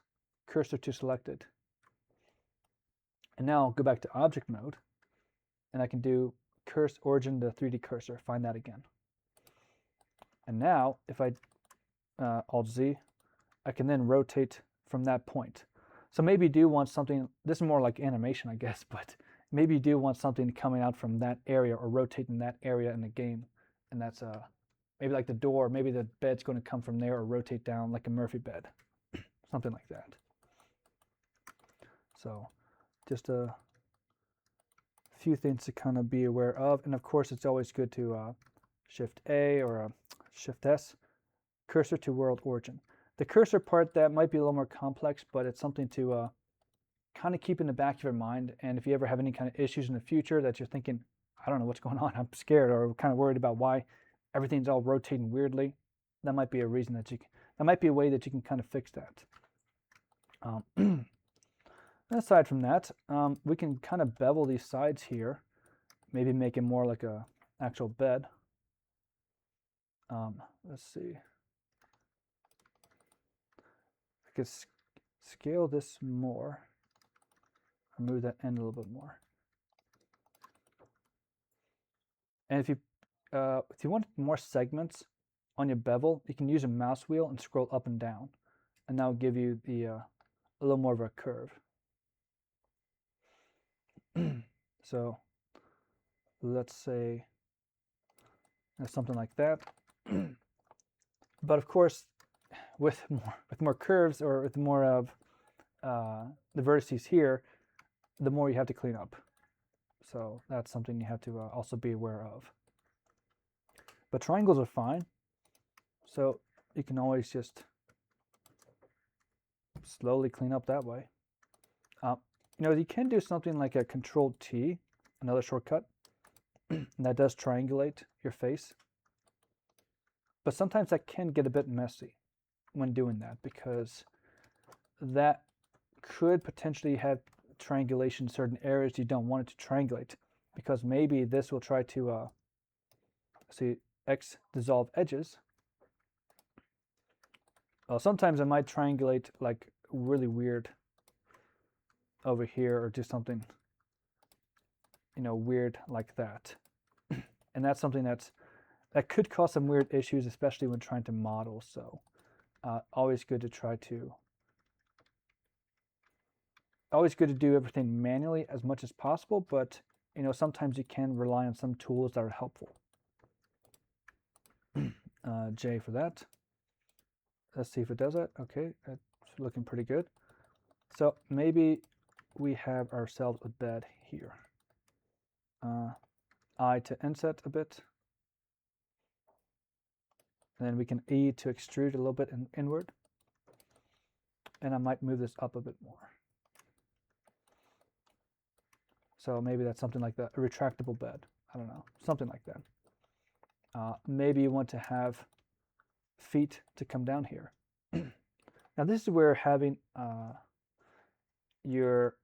cursor to selected. And now I'll go back to object mode, and I can do cursor origin to 3D cursor, find that again. And now if I Alt Z, I can then rotate from that point. So maybe you do want something, this is more like animation, I guess, but maybe you do want something coming out from that area or rotating that area in the game. And that's maybe like the door, maybe the bed's going to come from there or rotate down like a Murphy bed, something like that. So just a few things to kind of be aware of. And of course, it's always good to Shift A or Shift S, cursor to world origin. The cursor part, that might be a little more complex, but it's something to kind of keep in the back of your mind. And if you ever have any kind of issues in the future that you're thinking, I don't know what's going on, I'm scared, or kind of worried about why everything's all rotating weirdly, that might be a reason that that might be a way that you can kind of fix that. Aside from that, we can kind of bevel these sides here, maybe make it more like a actual bed. Let's see. I could scale this more, or move that end a little bit more. And if you want more segments on your bevel, you can use a mouse wheel and scroll up and down, and that will give you the a little more of a curve. So let's say something like that. But of course, with more curves, or with more of the vertices here, the more you have to clean up. So that's something you have to also be aware of. But triangles are fine, so you can always just slowly clean up that way. You know, you can do something like a Control T, another shortcut, and that does triangulate your face. But sometimes that can get a bit messy when doing that, because that could potentially have triangulation in certain areas you don't want it to triangulate, because maybe this will try to see X dissolve edges. Well, sometimes I might triangulate like really weird over here, or do something, weird like that. And that's something that could cause some weird issues, especially when trying to model. So always good to do everything manually as much as possible, but sometimes you can rely on some tools that are helpful. J for that. Let's see if it does that. Okay, that's looking pretty good. So maybe we have ourselves a bed here. I to inset a bit. And then we can E to extrude a little bit inward. And I might move this up a bit more. So maybe that's something like that, a retractable bed. I don't know, something like that. Maybe you want to have feet to come down here. Now this is where having your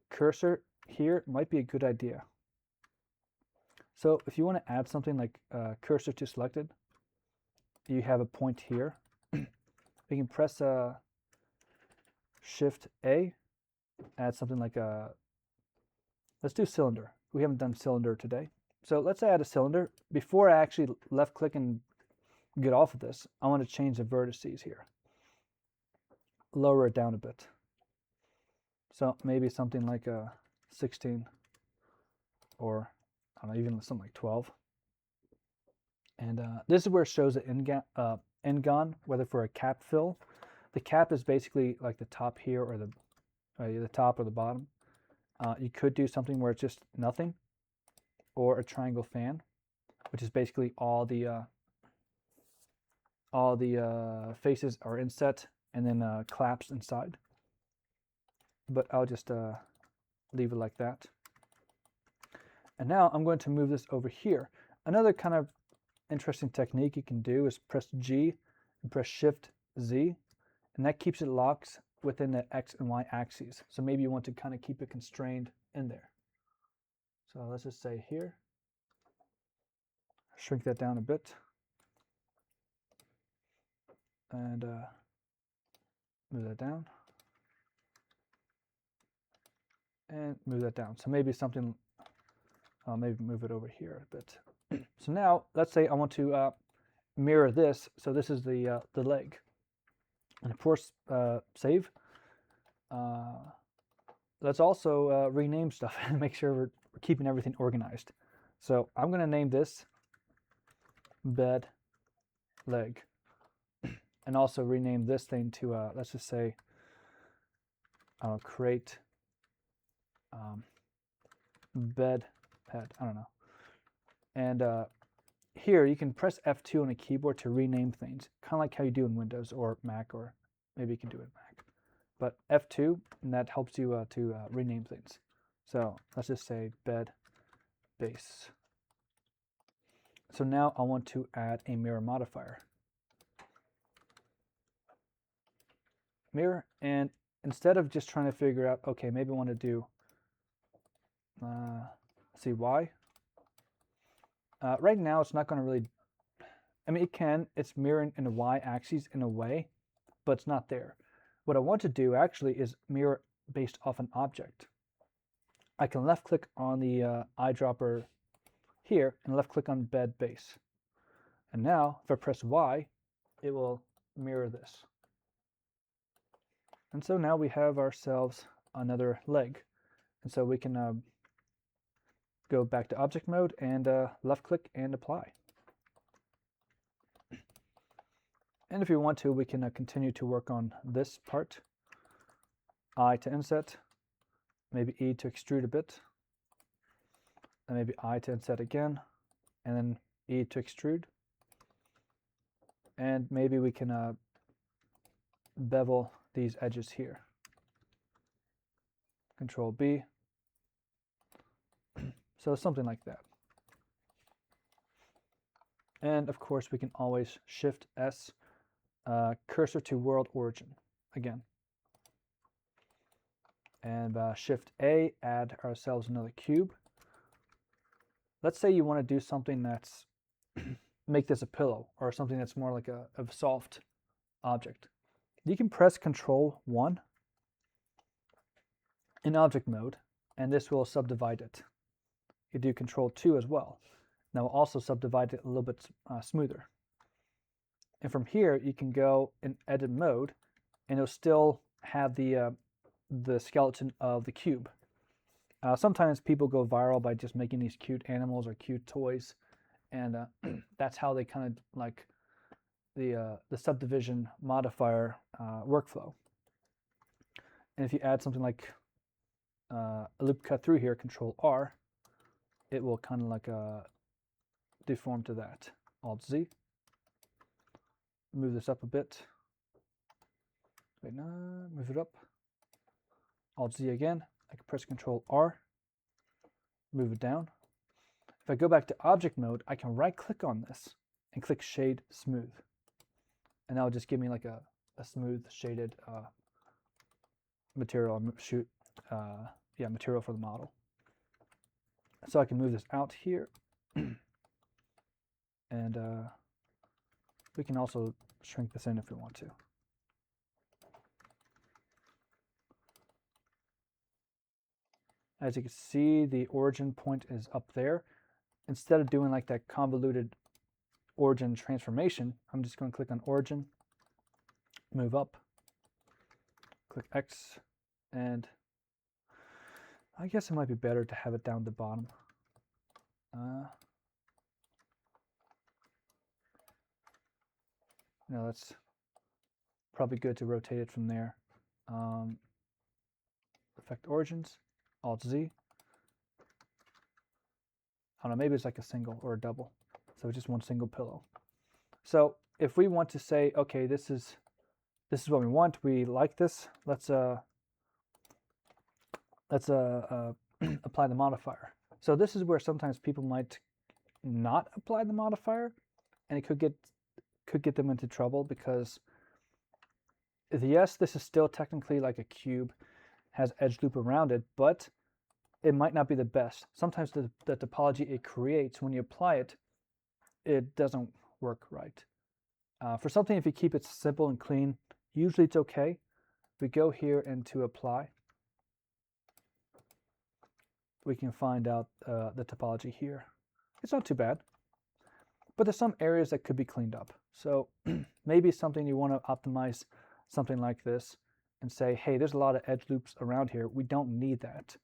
cursor here might be a good idea. So if you want to add something like cursor to selected, you have a point here. You can press Shift A, add something like let's do cylinder. We haven't done cylinder today. So let's add a cylinder. Before I actually left click and get off of this, I want to change the vertices here. Lower it down a bit. So maybe something like a 16, or I don't know, even something like 12. And this is where it shows the N-gon, whether for a cap fill. The cap is basically like the top here, or the top or the bottom. You could do something where it's just nothing, or a triangle fan, which is basically all the faces are inset and then claps inside. But I'll just leave it like that. And now I'm going to move this over here. Another kind of interesting technique you can do is press G and press Shift Z, and that keeps it locked within the X and Y axes. So maybe you want to kind of keep it constrained in there. So let's just say here, shrink that down a bit, and move that down, and move that down. So maybe something, maybe move it over here a bit. So now let's say I want to mirror this. So this is the leg, and of course save. Let's also rename stuff and make sure we're keeping everything organized. So I'm going to name this bed leg, and also rename this thing to let's just say create bed head. I don't know. And here you can press F2 on a keyboard to rename things, kind of like how you do in Windows or Mac, or maybe you can do it in Mac. But F2, and that helps you to rename things. So let's just say bed base. So now I want to add a mirror modifier. Mirror, and instead of just trying to figure out, okay, maybe I want to do, see Y. Right now it's not going to really, I mean, it's mirroring in the Y axis in a way, but it's not there. What I want to do actually is mirror based off an object. I can left click on the eyedropper here and left click on bed base. And now if I press Y, it will mirror this. And so now we have ourselves another leg. And so we can go back to object mode and left click and apply. And if you want to, we can continue to work on this part. I to inset, maybe E to extrude a bit, and maybe I to inset again, and then E to extrude. And maybe we can bevel these edges here. Control B. So something like that. And of course we can always Shift S, cursor to world origin again. and Shift A, add ourselves another cube. Let's say you want to do something that's make this a pillow or something that's more like a soft object. You can press Control 1 in object mode, and this will subdivide it. You do Control 2 as well. Now we'll also subdivide it a little bit smoother. And from here, you can go in edit mode, and it'll still have the skeleton of the cube. Sometimes people go viral by just making these cute animals or cute toys, and that's how they kind of like the subdivision modifier workflow. And if you add something like a loop cut through here, Control R, it will kind of like deform to that. Alt Z. Move this up a bit. Wait, no, move it up. Alt Z again. I can press Control R, move it down. If I go back to object mode, I can right click on this and click Shade Smooth. And that will just give me like a smooth shaded material, material for the model. So I can move this out here. And we can also shrink this in if we want to. As you can see, the origin point is up there. Instead of doing like that convoluted origin transformation, I'm just going to click on origin, move up, click X, and I guess it might be better to have it down the bottom. No, that's probably good to rotate it from there. Effect origins, Alt Z. I don't know, maybe it's like a single or a double. So just one single pillow. So if we want to say, okay, this is what we want, we like this, let's apply the modifier. So this is where sometimes people might not apply the modifier, and it could get them into trouble, because yes, this is still technically like a cube, has edge loop around it, but it might not be the best. Sometimes the topology it creates, when you apply it, it doesn't work right. For something, if you keep it simple and clean, usually it's okay. We go here and to apply, we can find out the topology here. It's not too bad, but there's some areas that could be cleaned up. So maybe something you want to optimize something like this and say, hey, there's a lot of edge loops around here. We don't need that.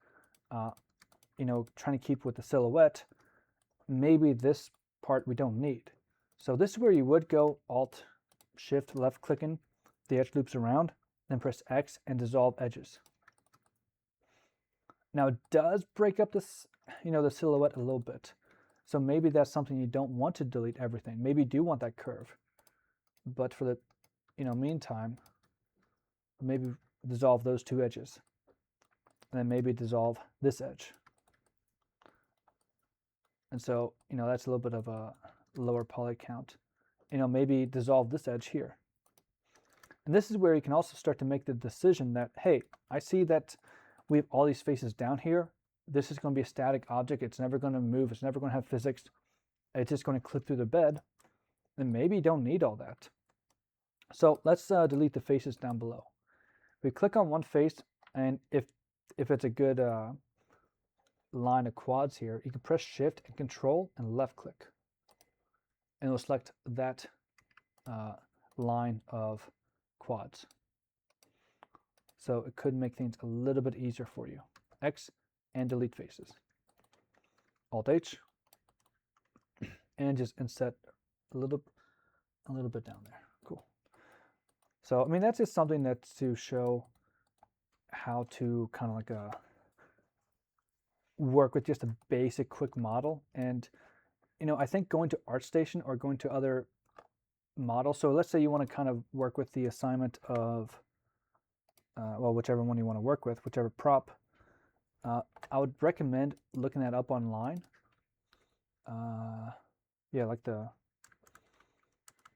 Trying to keep with the silhouette, maybe this part we don't need. So this is where you would go Alt, Shift, left clicking the edge loops around, then press X and dissolve edges. Now it does break up this, the silhouette a little bit. So maybe that's something you don't want to delete everything. Maybe you do want that curve. But for the, meantime, maybe dissolve those two edges. And then maybe dissolve this edge. And so, that's a little bit of a lower poly count. Maybe dissolve this edge here. And this is where you can also start to make the decision that, hey, I see that we have all these faces down here. This is going to be a static object. It's never going to move. It's never going to have physics. It's just going to clip through the bed. And maybe you don't need all that. So let's delete the faces down below. We click on one face, and if it's a good line of quads here, you can press Shift and Control and left click. And it'll select that line of quads. So it could make things a little bit easier for you. X and delete faces. Alt H and just inset a little bit down there. Cool. So that's just something that's to show how to kind of like work with just a basic quick model. And I think going to ArtStation or going to other models, so let's say you want to kind of work with the assignment of whichever one you want to work with, whichever prop, I would recommend looking that up online.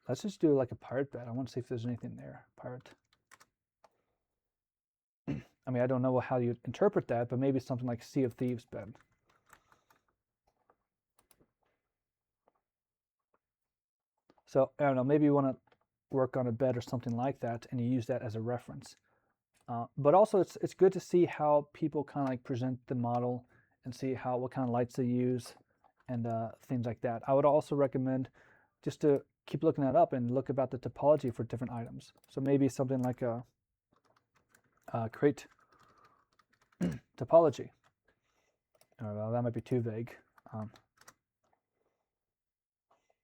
Let's just do like a pirate bed. I want to see if there's anything there. Pirate. I mean, I don't know how you interpret that, but maybe something like Sea of Thieves bed. So I don't know, maybe you want to work on a bed or something like that, and you use that as a reference. But also, it's good to see how people kind of like present the model and see what kind of lights they use and things like that. I would also recommend just to keep looking that up and look about the topology for different items. So maybe something like a crate topology. Well, that might be too vague.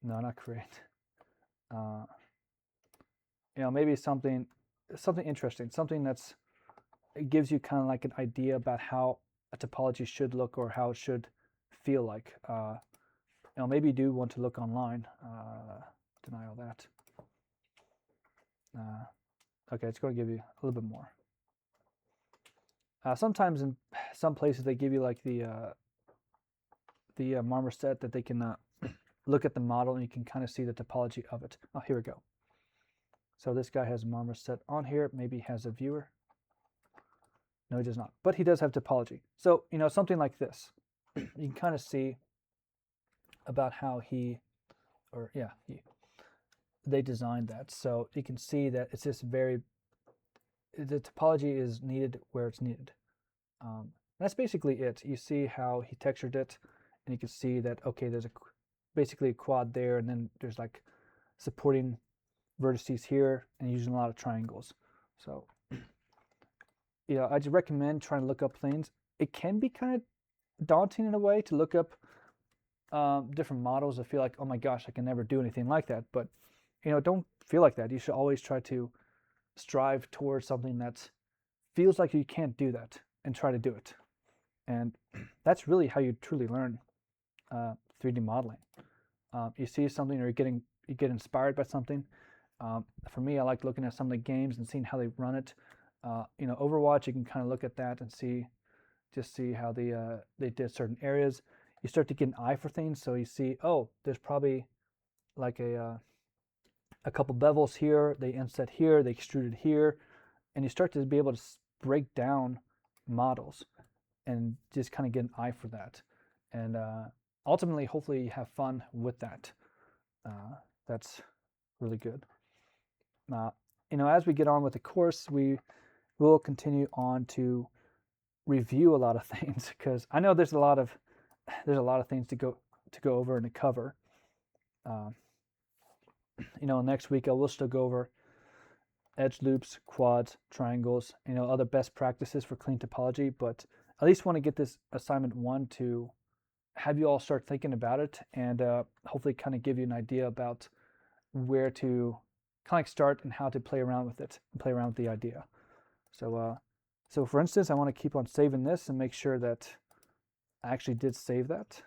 No, not crate. Maybe something interesting, something it gives you kind of like an idea about how a topology should look or how it should feel like. Maybe you do want to look online. Deny all that. Okay, it's going to give you a little bit more. Sometimes in some places they give you like the marmoset that they can look at the model and you can kind of see the topology of it. Oh, here we go. So this guy has marmoset on here. Maybe he has a viewer. No, he does not. But he does have topology. So, something like this. You can kind of see about how they designed that. So you can see that it's just the topology is needed where it's needed. That's basically it. You see how he textured it, and you can see that, okay, there's basically a quad there, and then there's like supporting vertices here, and using a lot of triangles. So, I just recommend trying to look up things. It can be kind of daunting in a way to look up different models. I feel like, oh my gosh, I can never do anything like that. But, don't feel like that. You should always try to strive towards something that feels like you can't do that and try to do it. And that's really how you truly learn 3D modeling. You see something or you get inspired by something. For me, I like looking at some of the games and seeing how they run it. Overwatch, you can kind of look at that and see how they did certain areas. You start to get an eye for things, so you see, oh, there's probably like a couple bevels here, they inset here, they extruded here, and you start to be able to break down models and just kind of get an eye for that. And ultimately, hopefully you have fun with that. That's really good. As we get on with the course, we will continue on to review a lot of things, because I know there's a lot of things to go over and to cover. Next week I will still go over edge loops, quads, triangles, other best practices for clean topology, but at least want to get this assignment 1 to have you all start thinking about it, and hopefully kind of give you an idea about where to kind of start and how to play around with it and play around with the idea. So for instance, I want to keep on saving this and make sure that I actually did save that.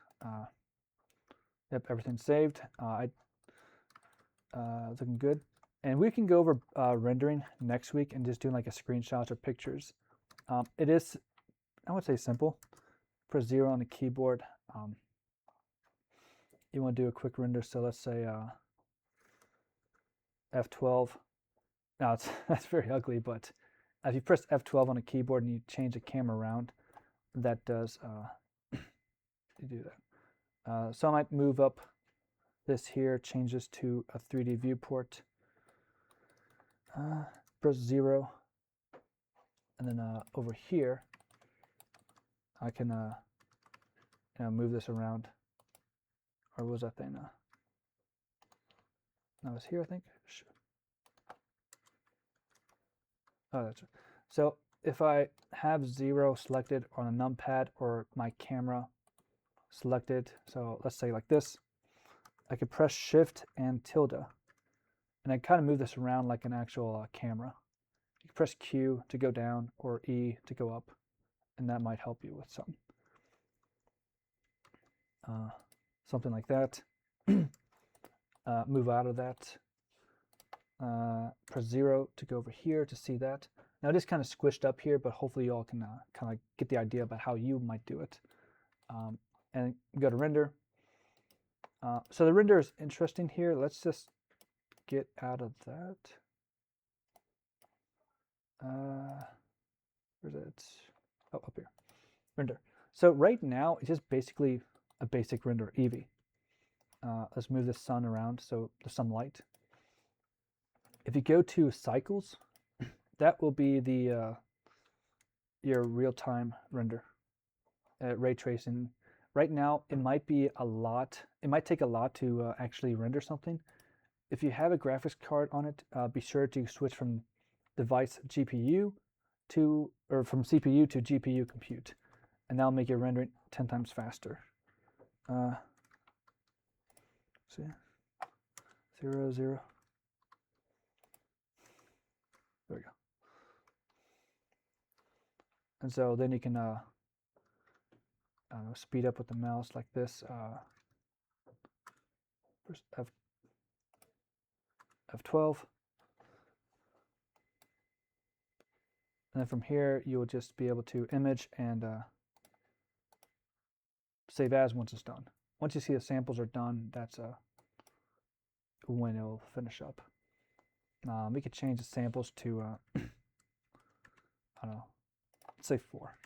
Yep, everything's saved. Looking good. And we can go over rendering next week and just doing like a screenshot or pictures. It is, I would say, simple. Press 0 on the keyboard. You want to do a quick render, so let's say F12. Now that's very ugly, but if you press F12 on a keyboard and you change the camera around, that does you do that. So I might move up this here, change this to a 3D viewport. Press 0, and then over here I can move this around. Or what was that thing? That was here, I think. Oh, that's right. So if I have 0 selected on a numpad or my camera selected, so let's say like this, I could press Shift and tilde, and I kind of move this around like an actual camera. You can press Q to go down or E to go up, and that might help you with something. Something like that. Move out of that. Press 0 to go over here to see that. Now it is kind of squished up here, but hopefully you all can kind of get the idea about how you might do it. And go to render. So the render is interesting here. Let's just get out of that. Where's it? it? Oh, up here. Render. So right now, it's just basically a basic render, Eevee. Let's move the sun around, so the sunlight. If you go to cycles, that will be the your real-time render, ray tracing. Right now, it might be a lot. It might take a lot to actually render something. If you have a graphics card on it, be sure to switch from device GPU or from CPU to GPU compute, and that'll make your rendering 10 times faster. See, 0, 0. There we go. And so then you can speed up with the mouse like this. First F12. And then from here, you'll just be able to image and save as once it's done. Once you see the samples are done, that's when it'll finish up. We could change the samples to, I don't know, let's say 4.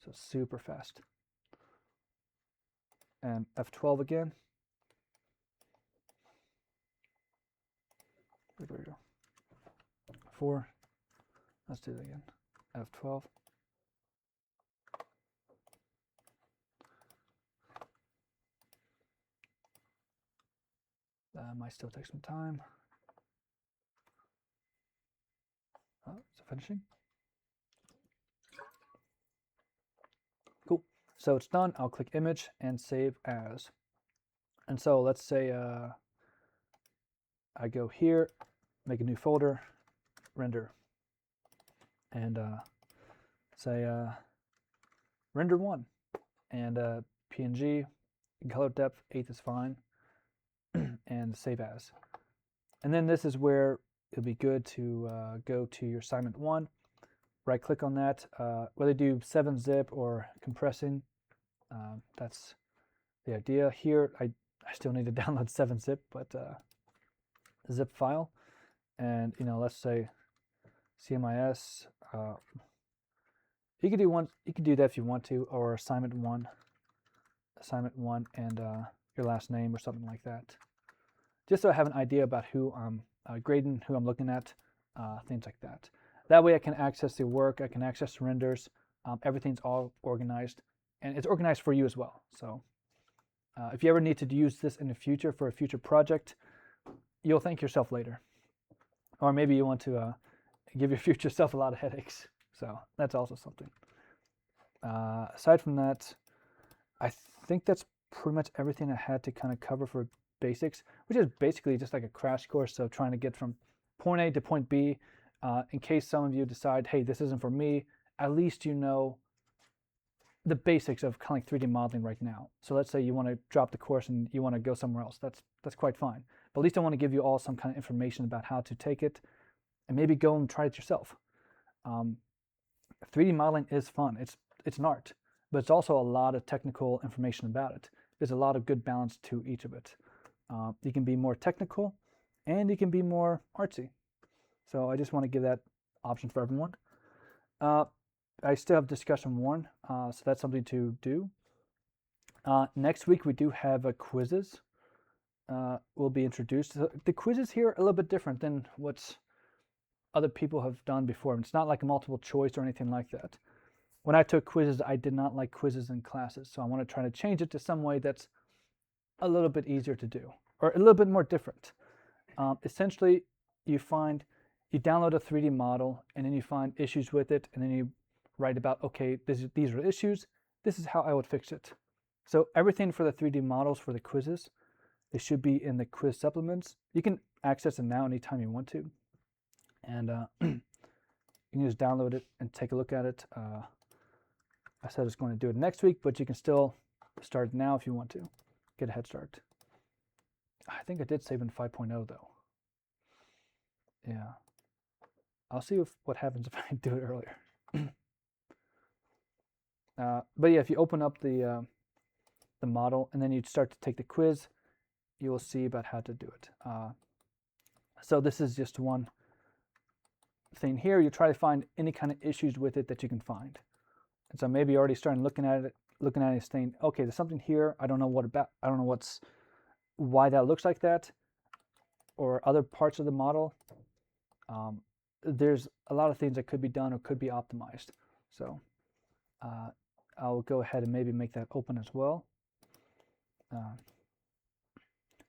So super fast. And F12 again. There we go. 4. Let's do that again. F12. That might still take some time. Oh, is it finishing? Cool. So it's done. I'll click image and save as. And so let's say I go here, make a new folder, render, and say render 1, and PNG, color depth 8 is fine, and save as. And then this is where it'll be good to go to your assignment 1, right click on that, whether you do 7-zip or compressing, that's the idea. Here I still need to download 7-zip, but zip file, and let's say CMIS. You could do that if you want to, or assignment 1, and your last name or something like that, just so I have an idea about who I'm grading, who I'm looking at, things like that. That way I can access the work, I can access the renders, everything's all organized, and it's organized for you as well. So if you ever need to use this in the future for a future project, you'll thank yourself later. Or maybe you want to give your future self a lot of headaches. So that's also something. Aside from that, I think that's pretty much everything I had to kind of cover for basics, which is basically just like a crash course of trying to get from point A to point B. In case some of you decide, hey, this isn't for me, at least you know the basics of kind of like 3D modeling right now. So let's say you want to drop the course and you want to go somewhere else. That's quite fine. But at least I want to give you all some kind of information about how to take it and maybe go and try it yourself. 3D modeling is fun. It's an art, but it's also a lot of technical information about it. There's a lot of good balance to each of it. You can be more technical and you can be more artsy. So I just want to give that option for everyone. I still have discussion 1, so that's something to do. Next week we do have quizzes. Will be introduced. The quizzes here are a little bit different than what other people have done before. It's not like a multiple choice or anything like that. When I took quizzes, I did not like quizzes in classes, so I want to try to change it to some way that's a little bit easier to do, or a little bit more different. Essentially, you download a 3D model, and then you find issues with it, and then you write about, okay, these are issues, this is how I would fix it. So everything for the 3D models for the quizzes, they should be in the quiz supplements. You can access them now anytime you want to. And you can just download it and take a look at it. I said I was going to do it next week, but you can still start now if you want to. Get a head start. I think I did save in 5.0 though. Yeah. I'll see what happens if I do it earlier. But yeah, if you open up the model and then you start to take the quiz, you will see about how to do it. So this is just one thing here, you try to find any kind of issues with it that you can find. And so maybe you're already starting looking at it saying, okay, there's something here. I don't know why that looks like that, or other parts of the model. There's a lot of things that could be done or could be optimized. So I'll go ahead and maybe make that open as well.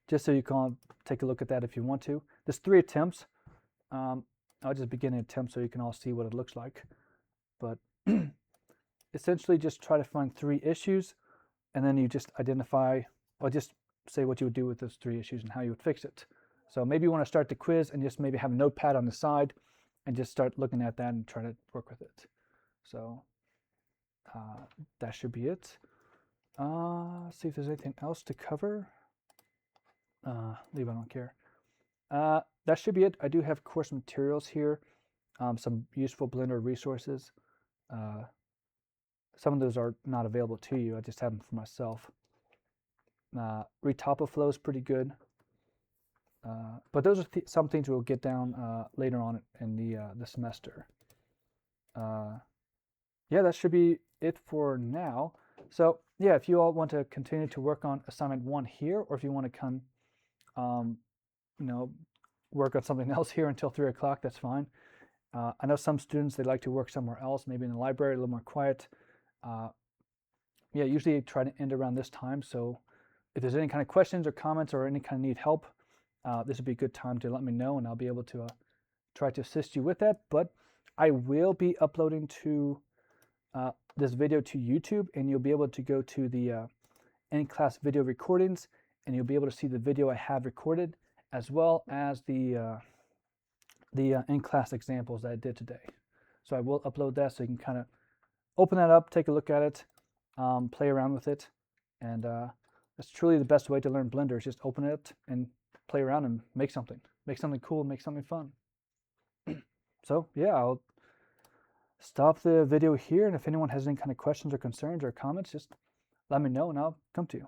Just so you can take a look at that if you want to. There's 3 attempts. I'll just begin an attempt so you can all see what it looks like. But essentially just try to find 3 issues, and then you just identify, or just say what you would do with those 3 issues and how you would fix it. So maybe you want to start the quiz and just maybe have a notepad on the side and just start looking at that and try to work with it. So that should be it. See if there's anything else to cover. Leave, I don't care. That should be it. I do have course materials here, some useful Blender resources. Some of those are not available to you. I just have them for myself. Retopoflow is pretty good. But those are some things we'll get down later on in the semester. Yeah, that should be it for now. So yeah, if you all want to continue to work on assignment 1 here, or if you want to come, work on something else here until 3 o'clock, that's fine. I know some students, they like to work somewhere else, maybe in the library, a little more quiet. Yeah, usually I try to end around this time. So if there's any kind of questions or comments or any kind of need help, this would be a good time to let me know, and I'll be able to try to assist you with that. But I will be uploading this video to YouTube, and you'll be able to go to the in-class video recordings, and you'll be able to see the video I have recorded, as well as the in-class examples that I did today. So I will upload that so you can kind of open that up, take a look at it, play around with it, and that's truly the best way to learn Blender, is just open it and play around and make something cool, make something fun. So yeah, I'll stop the video here, and if anyone has any kind of questions or concerns or comments, just let me know and I'll come to you.